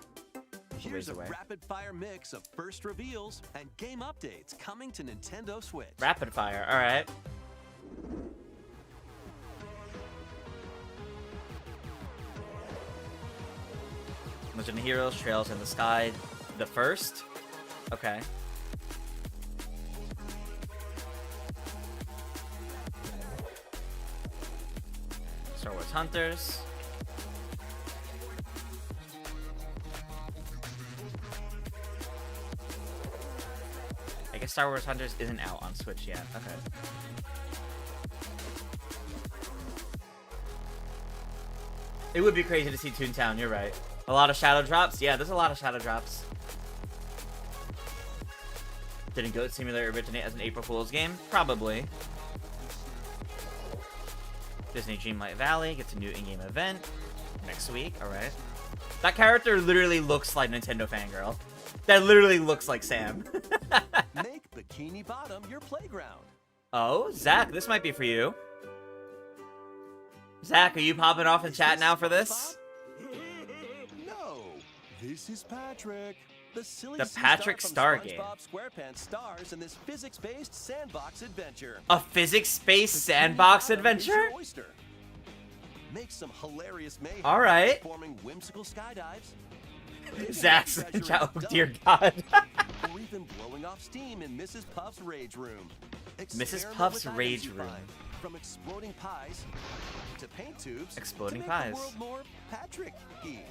Here's a rapid-fire mix of first reveals and game updates coming to Nintendo Switch. Rapid fire, alright. Legend of Heroes, Trails in the Sky, the first? Okay. Star Wars Hunters. I guess Star Wars Hunters isn't out on Switch yet. Okay. It would be crazy to see Toontown, you're right. A lot of shadow drops? Yeah, there's a lot of shadow drops. Didn't Goat Simulator originate as an April Fool's game? Probably. Disney Dreamlight Valley gets a new in-game event next week. Alright. That character literally looks like Nintendo Fangirl. That literally looks like Sam. Make Bikini Bottom your playground. Oh, Zach, this might be for you. Zach, are you popping off in chat now for this? No, this is Patrick. The silly The sea Patrick star Star from game. SpongeBob SquarePants stars in this physics-based sandbox adventure. A physics-based sandbox adventure? Oyster. Make some hilarious mayhem. All right. Performing whimsical skydives. Zach's oh dear God. Or even blowing off steam in Mrs. Puff's rage room. Mrs. Experiment Puff's with items rage you room. find, from exploding pies to paint tubes. Exploding to make pies. The world more Patrick-y.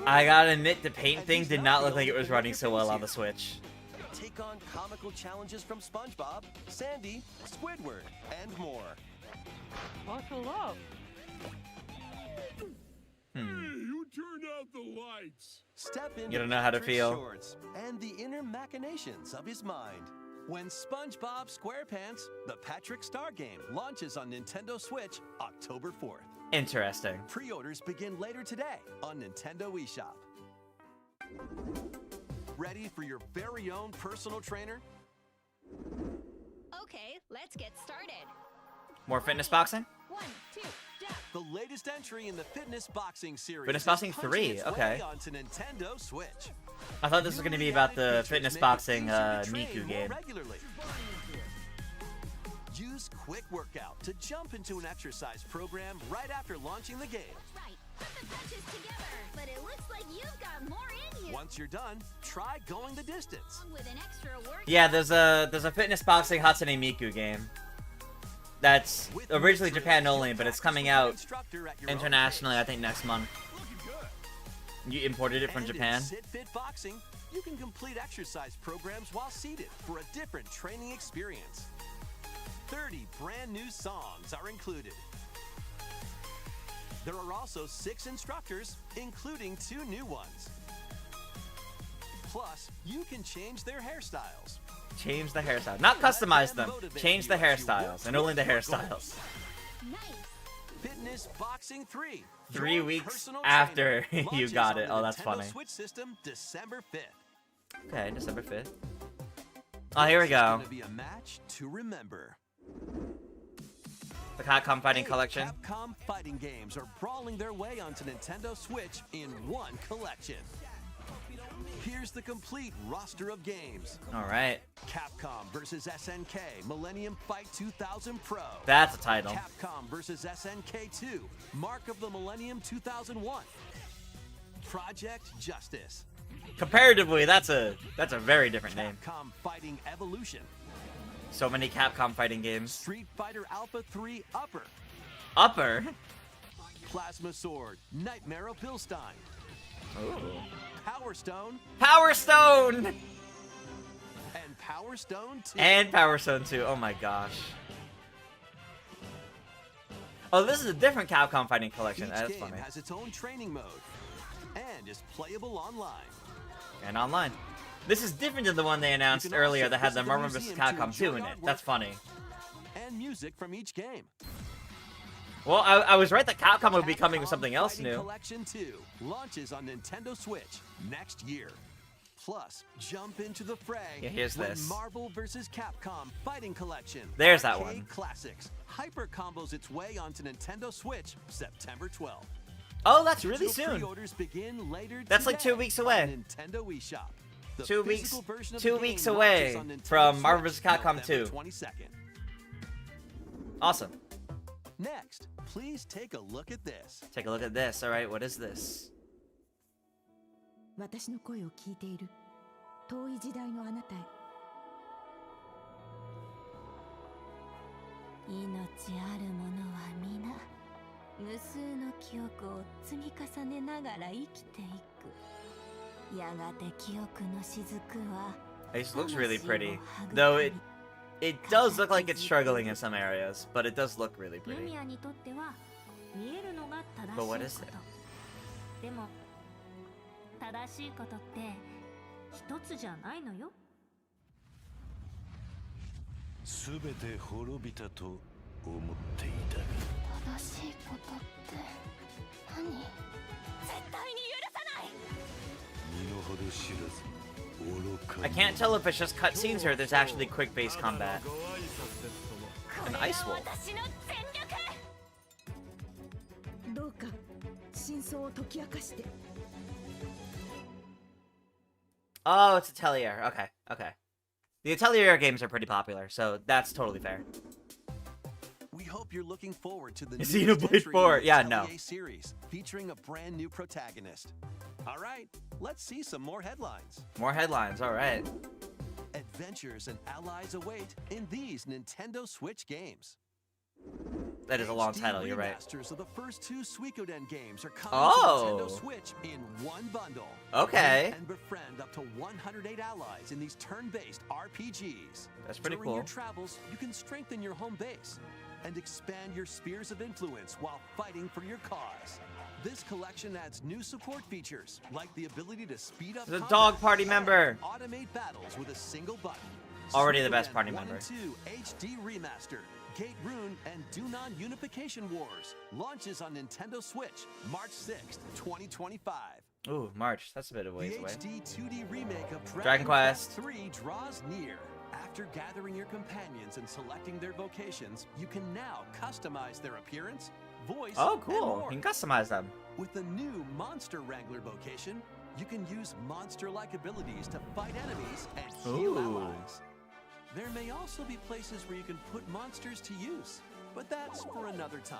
I gotta admit, the paint thing did not look like it was running so well on the Switch. Take on comical challenges from SpongeBob, Sandy, Squidward, and more. Buckle up. You turned out the lights. Step into You don't know how to Patrick's feel. shorts and the inner machinations of his mind. When SpongeBob SquarePants, the Patrick Star game, launches on Nintendo Switch October 4th. Interesting. Pre-orders begin later today on Nintendo eShop. Ready for your very own personal trainer? Okay, let's get started. More fitness boxing? 1, 2, jump. The latest entry in the Fitness Boxing series. Fitness is Boxing punching 3, its okay. way onto Nintendo Switch. I thought this was gonna be about the fitness boxing Miku game. Regularly. Use Quick Workout to jump into an exercise program right after launching the game. Right, put the punches together. But it looks like you've got more in you. Once you're done, try going the distance. Along with an extra workout. Yeah, there's a fitness boxing Hatsune Miku game. That's originally Japan only, but it's coming out internationally, I think, next month. You imported it from And Japan? in Sit Fit Boxing, you can complete exercise programs while seated for a different training experience. 30 brand new songs are included. There are also 6 instructors, including 2 new ones. Plus, you can change their hairstyles. Change the hairstyle. Not customize them. Change the hairstyles, and only the hairstyles. Fitness Boxing 3. 3 your weeks personal after trainer, you launches got on it. the Oh, that's Nintendo funny. Switch system December 5th. Okay, December 5th. Oh, here we go. It's gonna be a match to remember. The Capcom Fighting Collection. Capcom fighting games are brawling their way onto Nintendo Switch in one collection. Here's the complete roster of games. Alright. Capcom vs. SNK Millennium Fight 2000 Pro. That's a title. Capcom vs. SNK 2 Mark of the Millennium 2001. Project Justice. Comparatively, that's a very different name. Capcom Fighting Evolution. So many Capcom fighting games. Street Fighter Alpha 3 Upper. Upper? Plasma Sword, Nightmare of Pilstein. Ooh. Power Stone. Power Stone! And Power Stone 2. And Power Stone 2. Oh my gosh. Oh, this is a different Capcom Fighting Collection. That's Each funny. game has its own training mode and is playable online. And online. This is different than the one they announced earlier that had the Marvel vs. Capcom 2 in it. That's funny. And music from each game. Well, I was right that Capcom would be coming with something else Fighting new. Collection 2 launches on Nintendo Switch next year. Plus, jump into the fray Yeah, here's when this. Marvel vs. Capcom Fighting Collection. There's that Arcade one. Classics. Hyper combos its way onto Nintendo Switch September 12th. Oh, that's really Digital soon. Pre-orders begin later That's like today 2 weeks on away. Nintendo eShop. The 2 weeks. physical version of 2 the weeks game away launches on Nintendo from Marvel Switch vs. Capcom November 2. 22nd. Awesome. Next, please take a look at this. Take a look at this. All right, what is this? 私の声を聞いている遠い時代のあなたへ命ある者は皆無数の記憶を積み重ねながら生きていくやがて記憶の雫は This looks really pretty. Though it does look like it's struggling in some areas, but it does look really ユ pretty. ミヤにとっては見えるのが正しい But こ what is it? とでも正しいことって一つじゃないのよすべて滅びたと思っていたが正しいことって何絶対に許さない身の程知らず愚か I can't tell if it's just cutscenes or there's actually quick-based combat. An ice wolf. どうか真相を解き明かして Oh, it's Atelier. Okay, okay. The Atelier games are pretty popular, so that's totally fair. We hope you're looking forward to the Xenoblade newest entry 4. in the Yeah, no. Atelier series, featuring a brand new protagonist. All right, let's see some more headlines. More headlines, alright. Adventures and allies await in these Nintendo Switch games. That is a long HD title, you're right. remasters of the first 2 Suikoden games are coming Oh. to Nintendo Switch in one bundle. Okay. Meet and befriend up to 108 allies in these turn-based RPGs. That's pretty During your cool. travels, you can strengthen your home base and expand your spheres of influence while fighting for your cause. This collection adds new support features, like the ability to speed up The combat dog party and member. automate battles with a single button. Already the best Suikoden party 1 member. and 2 HD Remaster, Gate Rune, and Dunon Unification Wars launches on Nintendo Switch March 6th, 2025. Ooh, March. That's a bit of a The ways away. HD 2D remake of Dragon Quest 3 draws near. After gathering your companions and selecting their vocations, you can now customize their appearance, voice, Oh, and cool. more. You can customize them. With the new Monster Wrangler vocation, you can use monster-like abilities to fight enemies and heal Ooh. allies. There may also be places where you can put monsters to use, but that's for another time.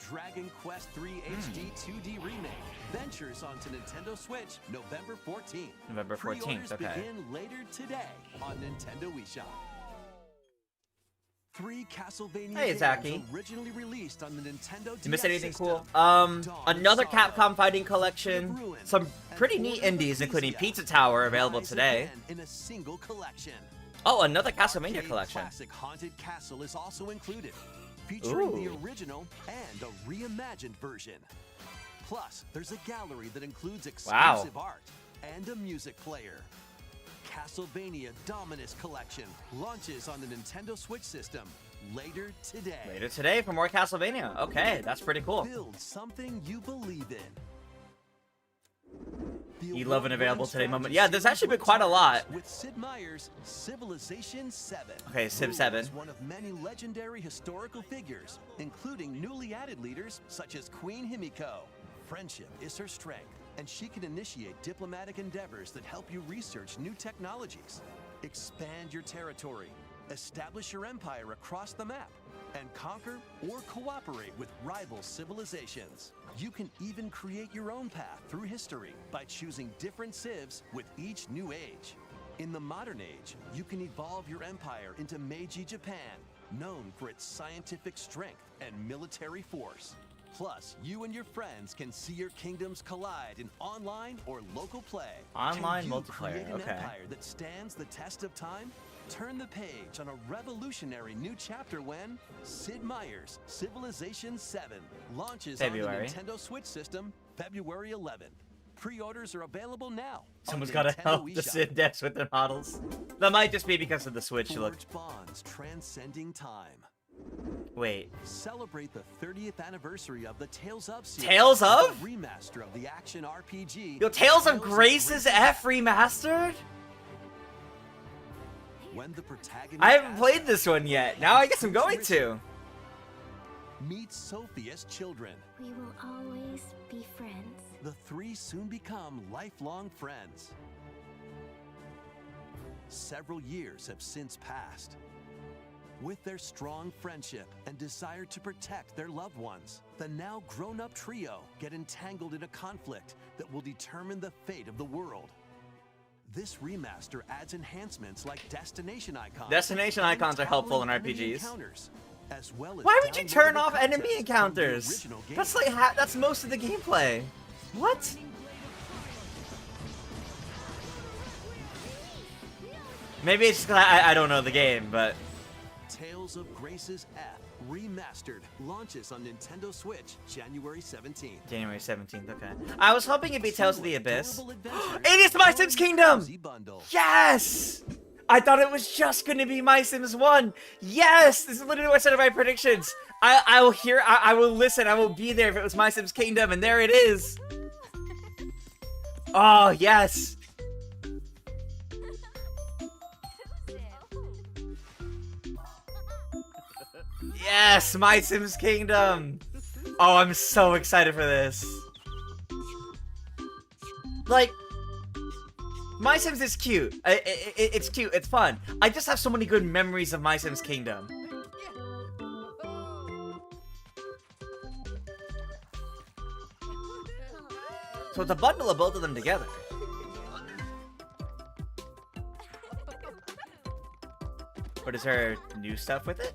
Dragon Quest 3 HD 2D Remake ventures onto Nintendo Switch November 14th. November 14th, Pre-orders okay. begin later today on Nintendo eShop. 3 Castlevania Hey, games Zaki. originally released on the Nintendo You miss DS anything system. cool? Another Capcom Fighting Collection. Some pretty neat indies, including Pizza Tower, available Rise today. again in a single collection. Oh, another Castlevania Arcade collection. Classic Haunted Castle is also included, featuring the Ooh. original and a reimagined version. Plus, there's a gallery that includes Wow. exclusive art and a music player. Castlevania Dominus Collection launches on the Nintendo Switch system later today. Later today for more Castlevania. Okay, that's pretty cool. Build something you believe in. You love an available today moment. Yeah, there's actually been quite a lot. With Sid Meier's Civilization 7. Okay, Civ Who 7. is one of many legendary historical figures, including newly added leaders such as Queen Himiko. Friendship is her strength, and she can initiate diplomatic endeavors that help you research new technologies, expand your territory, establish your empire across the map, and conquer or cooperate with rival civilizations. You can even create your own path through history by choosing different civs with each new age. In the modern age, you can evolve your empire into Meiji Japan, known for its scientific strength and military force. Plus, you and your friends can see your kingdoms collide in online or local play. Online Can you multiplayer, create an okay. empire that stands the test of time? Turn the page on a revolutionary new chapter when Sid Meier's Civilization 7 launches on February. the Nintendo Switch system February 11th. Pre-orders are available now. Someone's on gotta Nintendo help the eShop. Sid devs with their models. That might just be because of the Switch look. Forge bonds transcending time. Wait. Celebrate the 30th anniversary of the Tales of series. Tales of? with a remaster of the action RPG. Yo, Tales of Grace's F remastered? When the protagonist I haven't played this one yet. Now I guess I'm going to. Meet Sophia's children. We will always be friends. The three soon become lifelong friends. Several years have since passed. With their strong friendship and desire to protect their loved ones, the now grown-up trio get entangled in a conflict that will determine the fate of the world. This remaster adds enhancements like destination icons. Destination icons are helpful in enemy RPGs. encounters, as well as Why would you turn downloadable off enemy content from the encounters? original game. That's like that's most of the gameplay. What? Maybe it's just 'cause I don't know the game, but Tales of Grace's F Remastered launches on Nintendo Switch January 17th. January 17th. Okay. I was hoping it'd be Tales of the Abyss. Durable adventures It is My Sims Kingdom. Cozy Bundle. Yes. I thought it was just going to be My Sims 1. Yes! This is literally what I said in my predictions. I will hear, I will listen, I will be there if it was My Sims Kingdom, and there it is. Oh, yes. Yes, My Sims Kingdom. Oh, I'm so excited for this. Like, My Sims is cute. It's cute. It's fun. I just have so many good memories of My Sims Kingdom. So it's a bundle of both of them together. But is there new stuff with it?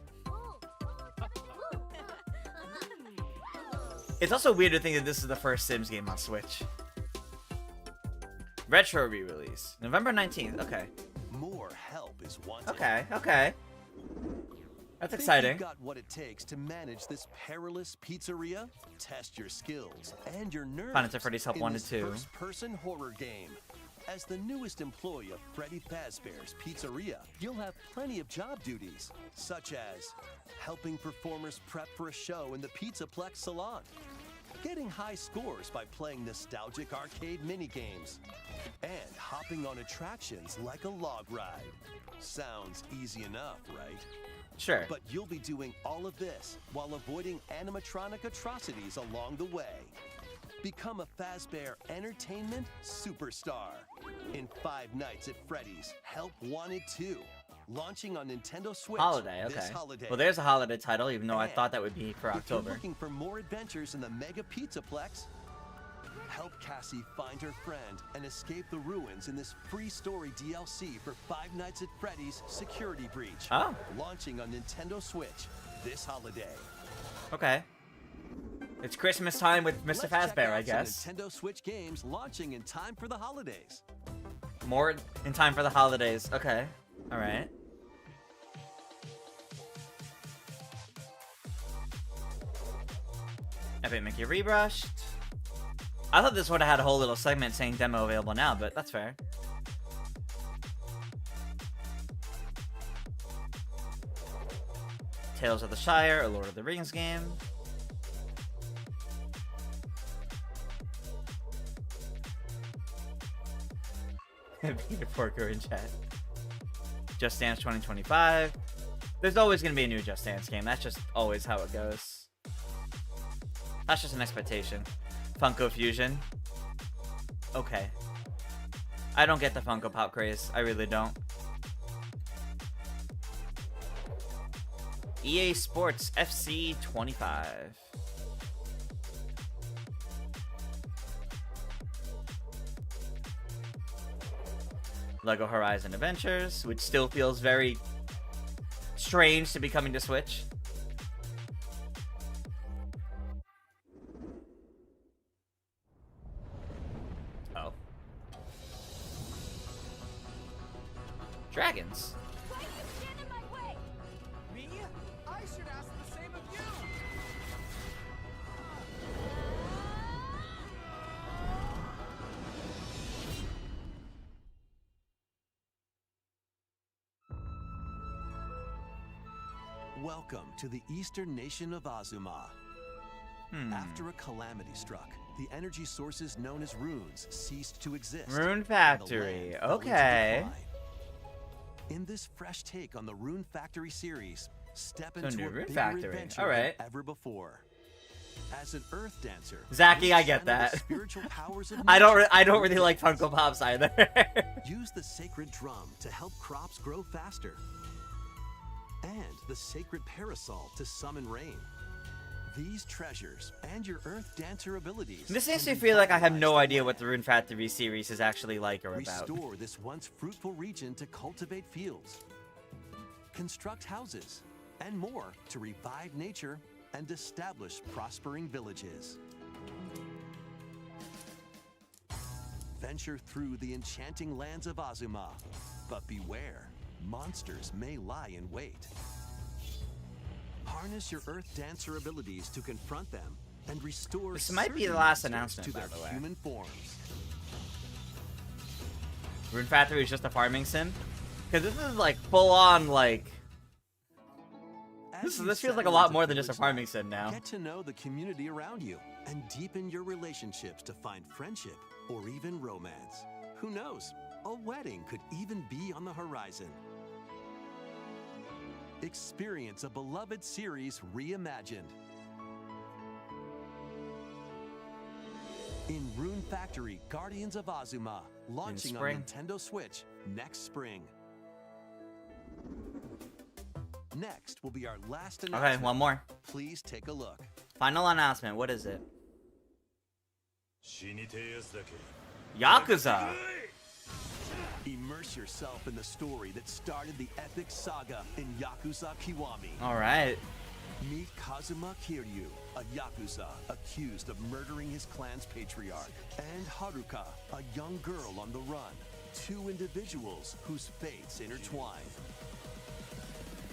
It's also weird to think that this is the first Sims game on Switch. Retro re-release. November 19th. Okay. More help is wanted. Okay, okay. That's Think exciting. You've got what it takes to manage this perilous pizzeria? Test your skills and your nerves. Final Fantasy Freddy's Help in 1 this and 2. first-person horror game. As the newest employee of Freddy Fazbear's Pizzeria, you'll have plenty of job duties, such as helping performers prep for a show in the Pizzaplex salon, getting high scores by playing nostalgic arcade minigames, and hopping on attractions like a log ride. Sounds easy enough, right? Sure. But you'll be doing all of this while avoiding animatronic atrocities along the way. Become a Fazbear Entertainment superstar in 5 Nights at Freddy's Help Wanted 2, launching on Nintendo Switch Holiday, this okay. holiday. Well, there's a holiday title, even though I And thought that would be for If October. you're looking for more adventures in the Mega Pizzaplex, help Cassie find her friend and escape the ruins in this free story DLC for 5 Nights at Freddy's Security Breach. Oh. Launching on Nintendo Switch this holiday. Okay. It's Christmas time with Mr. Let's check Fazbear, out I some guess. Nintendo Switch games launching in time for the holidays. More in time for the holidays. Okay. Alright. Epic Mickey Rebrushed. I thought this would have had a whole little segment saying demo available now, but that's fair. Tales of the Shire, a Lord of the Rings game. Peter Porker in chat. Just Dance 2025. There's always going to be a new Just Dance game. That's just always how it goes. That's just an expectation. Funko Fusion. Okay. I don't get the Funko Pop craze. I really don't. EA Sports FC 25. Lego Horizon Adventures, which still feels very strange to be coming to Switch. Dragons. Why do you stand in my way? Me? I should ask the same of you. Welcome to the eastern nation of Azuma. After a calamity struck, the energy sources known as runes ceased to exist. Rune and the Factory. land fell into Okay. decline. In this fresh take on the Rune Factory series, step So into new a Rune bigger Factory. adventure All right. than ever before. As an Earth dancer, Zachy, you I get channel the that. spiritual powers of I don't. nature I don't through really your like dance. Funko Pops either. Use the sacred drum to help crops grow faster. And the sacred parasol to summon rain. These treasures and your Earth Dancer abilities. This makes can me be feel like I have vitalized no to idea land. what the Rune Factory series is actually like or about. Restore this once fruitful region to cultivate fields, construct houses, and more to revive nature and establish prospering villages. Venture through the enchanting lands of Azuma, but beware, monsters may lie in wait. Harness your Earth Dancer abilities to confront them and restore. This might be the certain last monsters announcement, to by their the way. human forms. Rune Factory is just a farming sim? Because this is like full on like. As you This feels like a settle lot into more than just a village farming life, sim now. Get to know the community around you and deepen your relationships to find friendship or even romance. Who knows? A wedding could even be on the horizon. Experience a beloved series reimagined. In Rune Factory Guardians of Azuma, launching on spring. Nintendo Switch next spring. Next will be our last announcement. Okay, one more. Please take a look. Final announcement. What is it? Yakuza. Immerse yourself in the story that started the epic saga in Yakuza Kiwami. All right. Meet Kazuma Kiryu, a Yakuza accused of murdering his clan's patriarch, and Haruka, a young girl on the run. Two individuals whose fates intertwine.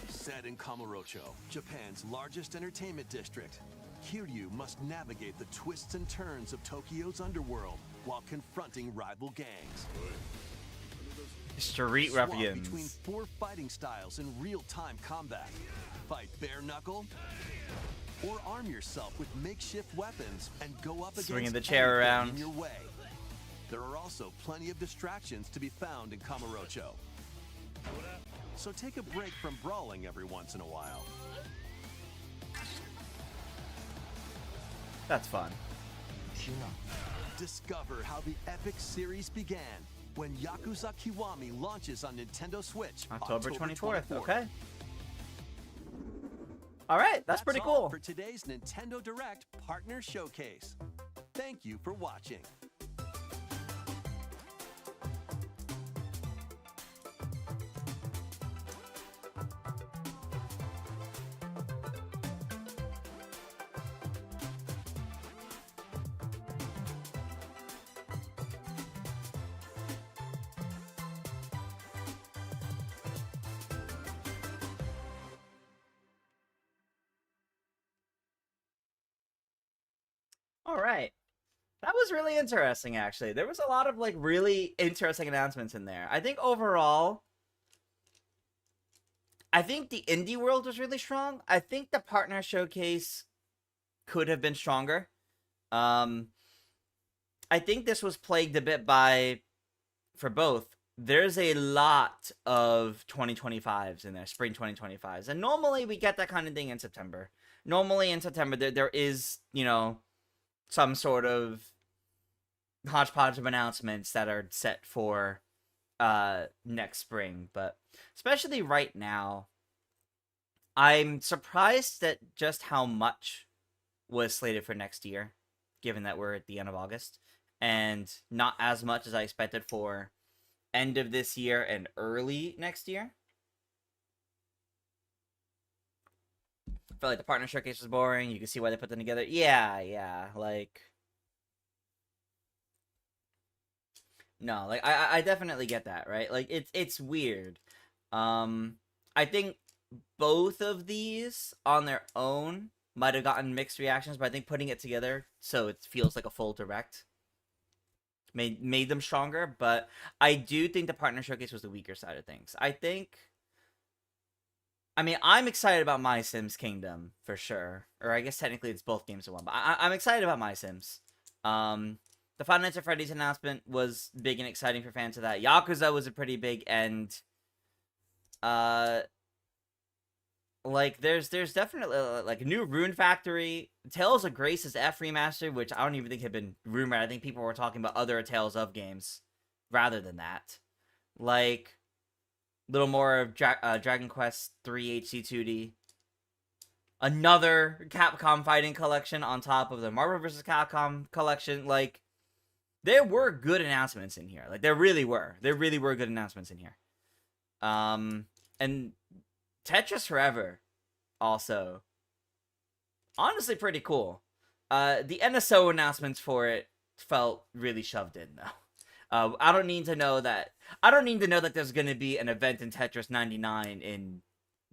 Set in Kamurocho, Japan's largest entertainment district, Kiryu must navigate the twists and turns of Tokyo's underworld while confronting rival gangs. Street Swap ruffians. between 4 fighting styles in real-time combat. Fight bare knuckle, or arm yourself with makeshift weapons and go up Swinging against the chair anything around. in your way. There are also plenty of distractions to be found in Kamurocho. So take a break from brawling every once in a while. That's fun. Discover how the epic series began when Yakuza Kiwami launches on Nintendo Switch October 24th. 24th. Okay. All right. That's pretty all cool. for today's Nintendo Direct Partner Showcase. Thank you for watching. All right. That was really interesting, actually. There was a lot of, like, really interesting announcements in there. I think overall, I think the indie world was really strong. I think the partner showcase could have been stronger. I think this was plagued a bit by, for both, there's a lot of 2025s in there, spring 2025s. And normally we get that kind of thing in September. Normally in September, there is, you know, some sort of hodgepodge of announcements that are set for next spring. But especially right now, I'm surprised at just how much was slated for next year, given that we're at the end of August, and not as much as I expected for end of this year and early next year. I felt like the partner showcase was boring. You can see why they put them together. Yeah, like... No, like, I definitely get that, right? Like, it's weird. I think both of these on their own might have gotten mixed reactions, but I think putting it together so it feels like a full direct made them stronger. But I do think the partner showcase was the weaker side of things. I mean, I'm excited about My Sims Kingdom for sure, or I guess technically it's both games in one. But I'm excited about My Sims. The Five Nights at Freddy's announcement was big and exciting for fans of that. Yakuza was a pretty big end. Like there's definitely like a new Rune Factory, Tales of Grace's F remaster, which I don't even think had been rumored. I think people were talking about other Tales of games rather than that. Like little more of Dragon Quest 3 HC2D. Another Capcom fighting collection on top of the Marvel vs. Capcom collection. Like there were good announcements in here. Like there really were. There really were good announcements in here. And Tetris Forever, also, honestly pretty cool. The NSO announcements for it felt really shoved in though. I don't need to know that there's gonna be an event in Tetris 99 in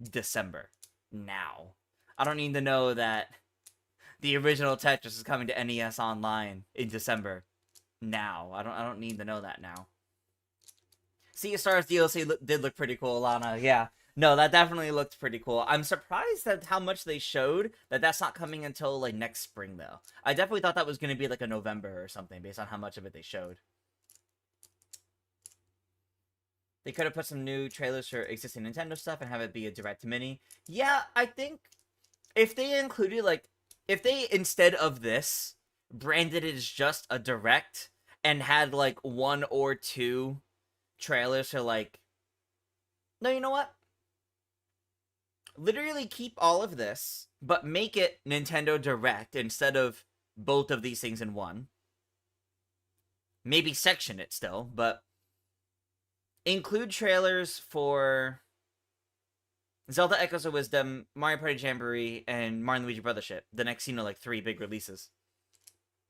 December. Now, I don't need to know that the original Tetris is coming to NES Online in December. Now, I don't need to know that now. Sea of Stars DLC did look pretty cool, Lana. Yeah. No, that definitely looked pretty cool. I'm surprised at how much they showed that's not coming until, like, next spring, though. I definitely thought that was going to be, like, a November or something, based on how much of it they showed. They could have put some new trailers for existing Nintendo stuff and have it be a direct mini. Yeah, I think if they included, like, if they, instead of this, branded it as just a direct and had, like, 1 or 2 trailers for, like... No, you know what? Literally keep all of this, but make it Nintendo Direct instead of both of these things in one. Maybe section it still, but include trailers for Zelda Echoes of Wisdom, Mario Party Jamboree, and Mario & Luigi Brothership. The next, like 3 big releases.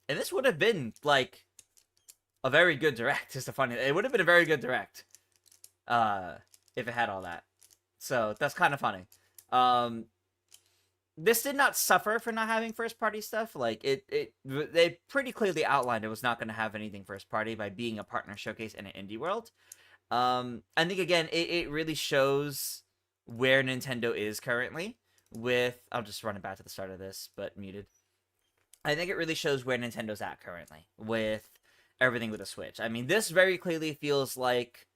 And this would have been, like, a very good Direct. It would have been a very good Direct. If it had all that. So, that's kind of funny. This did not suffer for not having first-party stuff. Like, they pretty clearly outlined it was not going to have anything first-party by being a partner showcase in an indie world. I think, again, it really shows where Nintendo is currently with... I'll just run it back to the start of this, but muted. I think it really shows where Nintendo's at currently with everything with the Switch. I mean, this very clearly feels like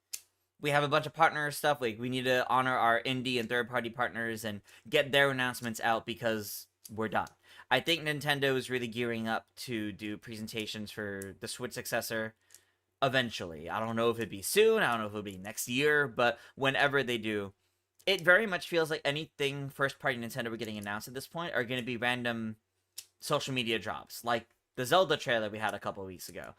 we have a bunch of partner stuff. Like, we need to honor our indie and third-party partners and get their announcements out because we're done. I think Nintendo is really gearing up to do presentations for the Switch successor eventually. I don't know if it'd be soon. I don't know if it'll be next year. But whenever they do, it very much feels like anything first-party Nintendo we're getting announced at this point are going to be random social media drops. Like the Zelda trailer we had a couple weeks ago.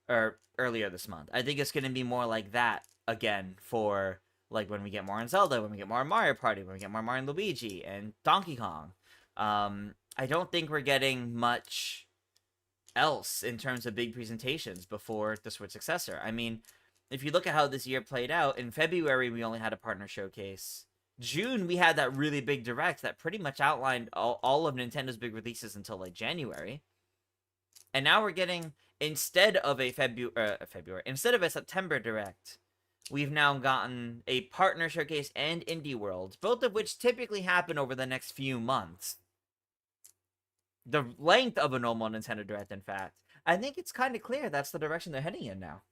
Or earlier this month. I think it's going to be more like that again for, like, when we get more on Zelda, when we get more on Mario Party, when we get more Mario and Luigi, and Donkey Kong. I don't think we're getting much else in terms of big presentations before the Switch successor. I mean, if you look at how this year played out, in February we only had a partner showcase. June we had that really big Direct that pretty much outlined all of Nintendo's big releases until, like, January. And now we're getting... Instead of a September Direct, we've now gotten a partner showcase and indie world, both of which typically happen over the next few months. The length of a normal Nintendo Direct, in fact. I think it's kind of clear that's the direction they're heading in now.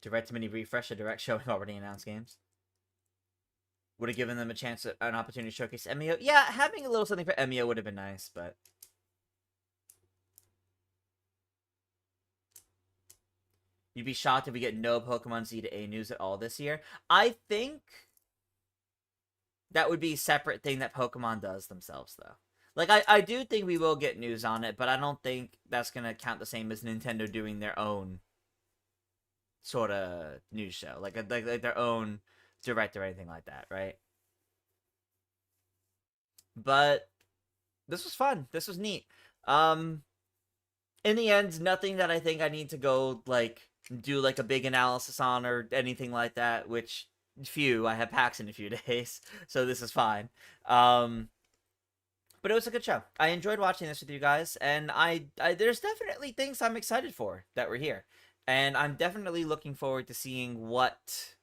Direct mini refresh, a Direct showing already announced games. Would have given them a chance, an opportunity to showcase Emio. Yeah, having a little something for Emio would have been nice, but... You'd be shocked if we get no Pokemon Z to A news at all this year. I think that would be a separate thing that Pokemon does themselves, though. Like, I do think we will get news on it, but I don't think that's going to count the same as Nintendo doing their own sort of news show. Like their own Direct or anything like that, right? But this was fun. This was neat. In the end, nothing that I think I need to go, like, do like a big analysis on or anything like that, which I have PAX in a few days, so this is fine. But it was a good show. I enjoyed watching this with you guys, and I there's definitely things I'm excited for that were here. And I'm definitely looking forward to seeing what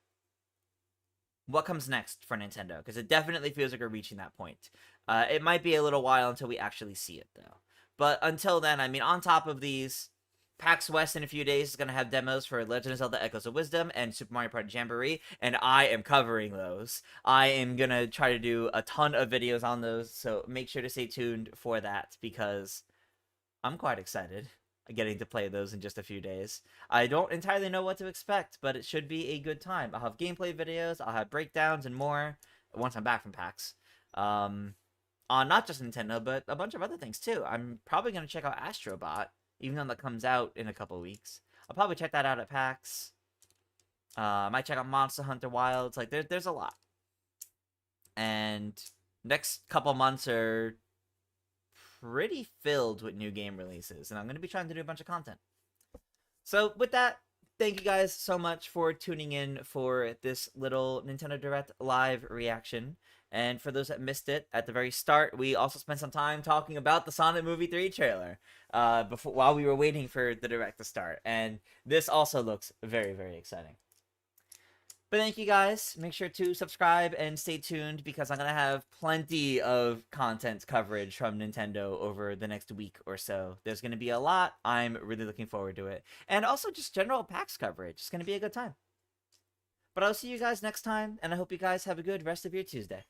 comes next for Nintendo, because it definitely feels like we're reaching that point. It might be a little while until we actually see it, though. But until then, I mean, on top of these, PAX West in a few days is going to have demos for Legend of Zelda Echoes of Wisdom and Super Mario Party Jamboree, and I am covering those. I am going to try to do a ton of videos on those, so make sure to stay tuned for that, because I'm quite excited getting to play those in just a few days. I don't entirely know what to expect, but it should be a good time. I'll have gameplay videos, I'll have breakdowns and more once I'm back from PAX. On not just Nintendo, but a bunch of other things too. I'm probably going to check out Astrobot, even though that comes out in a couple weeks. I'll probably check that out at PAX. I might check out Monster Hunter Wilds. Like, there's a lot. And next couple months are pretty filled with new game releases, and I'm going to be trying to do a bunch of content. So with that, thank you guys so much for tuning in for this little Nintendo Direct live reaction. And for those that missed it, at the very start, we also spent some time talking about the Sonic Movie 3 trailer while we were waiting for the Direct to start. And this also looks very, very exciting. But thank you guys. Make sure to subscribe and stay tuned, because I'm going to have plenty of content coverage from Nintendo over the next week or so. There's going to be a lot. I'm really looking forward to it. And also just general PAX coverage. It's going to be a good time. But I'll see you guys next time, and I hope you guys have a good rest of your Tuesday.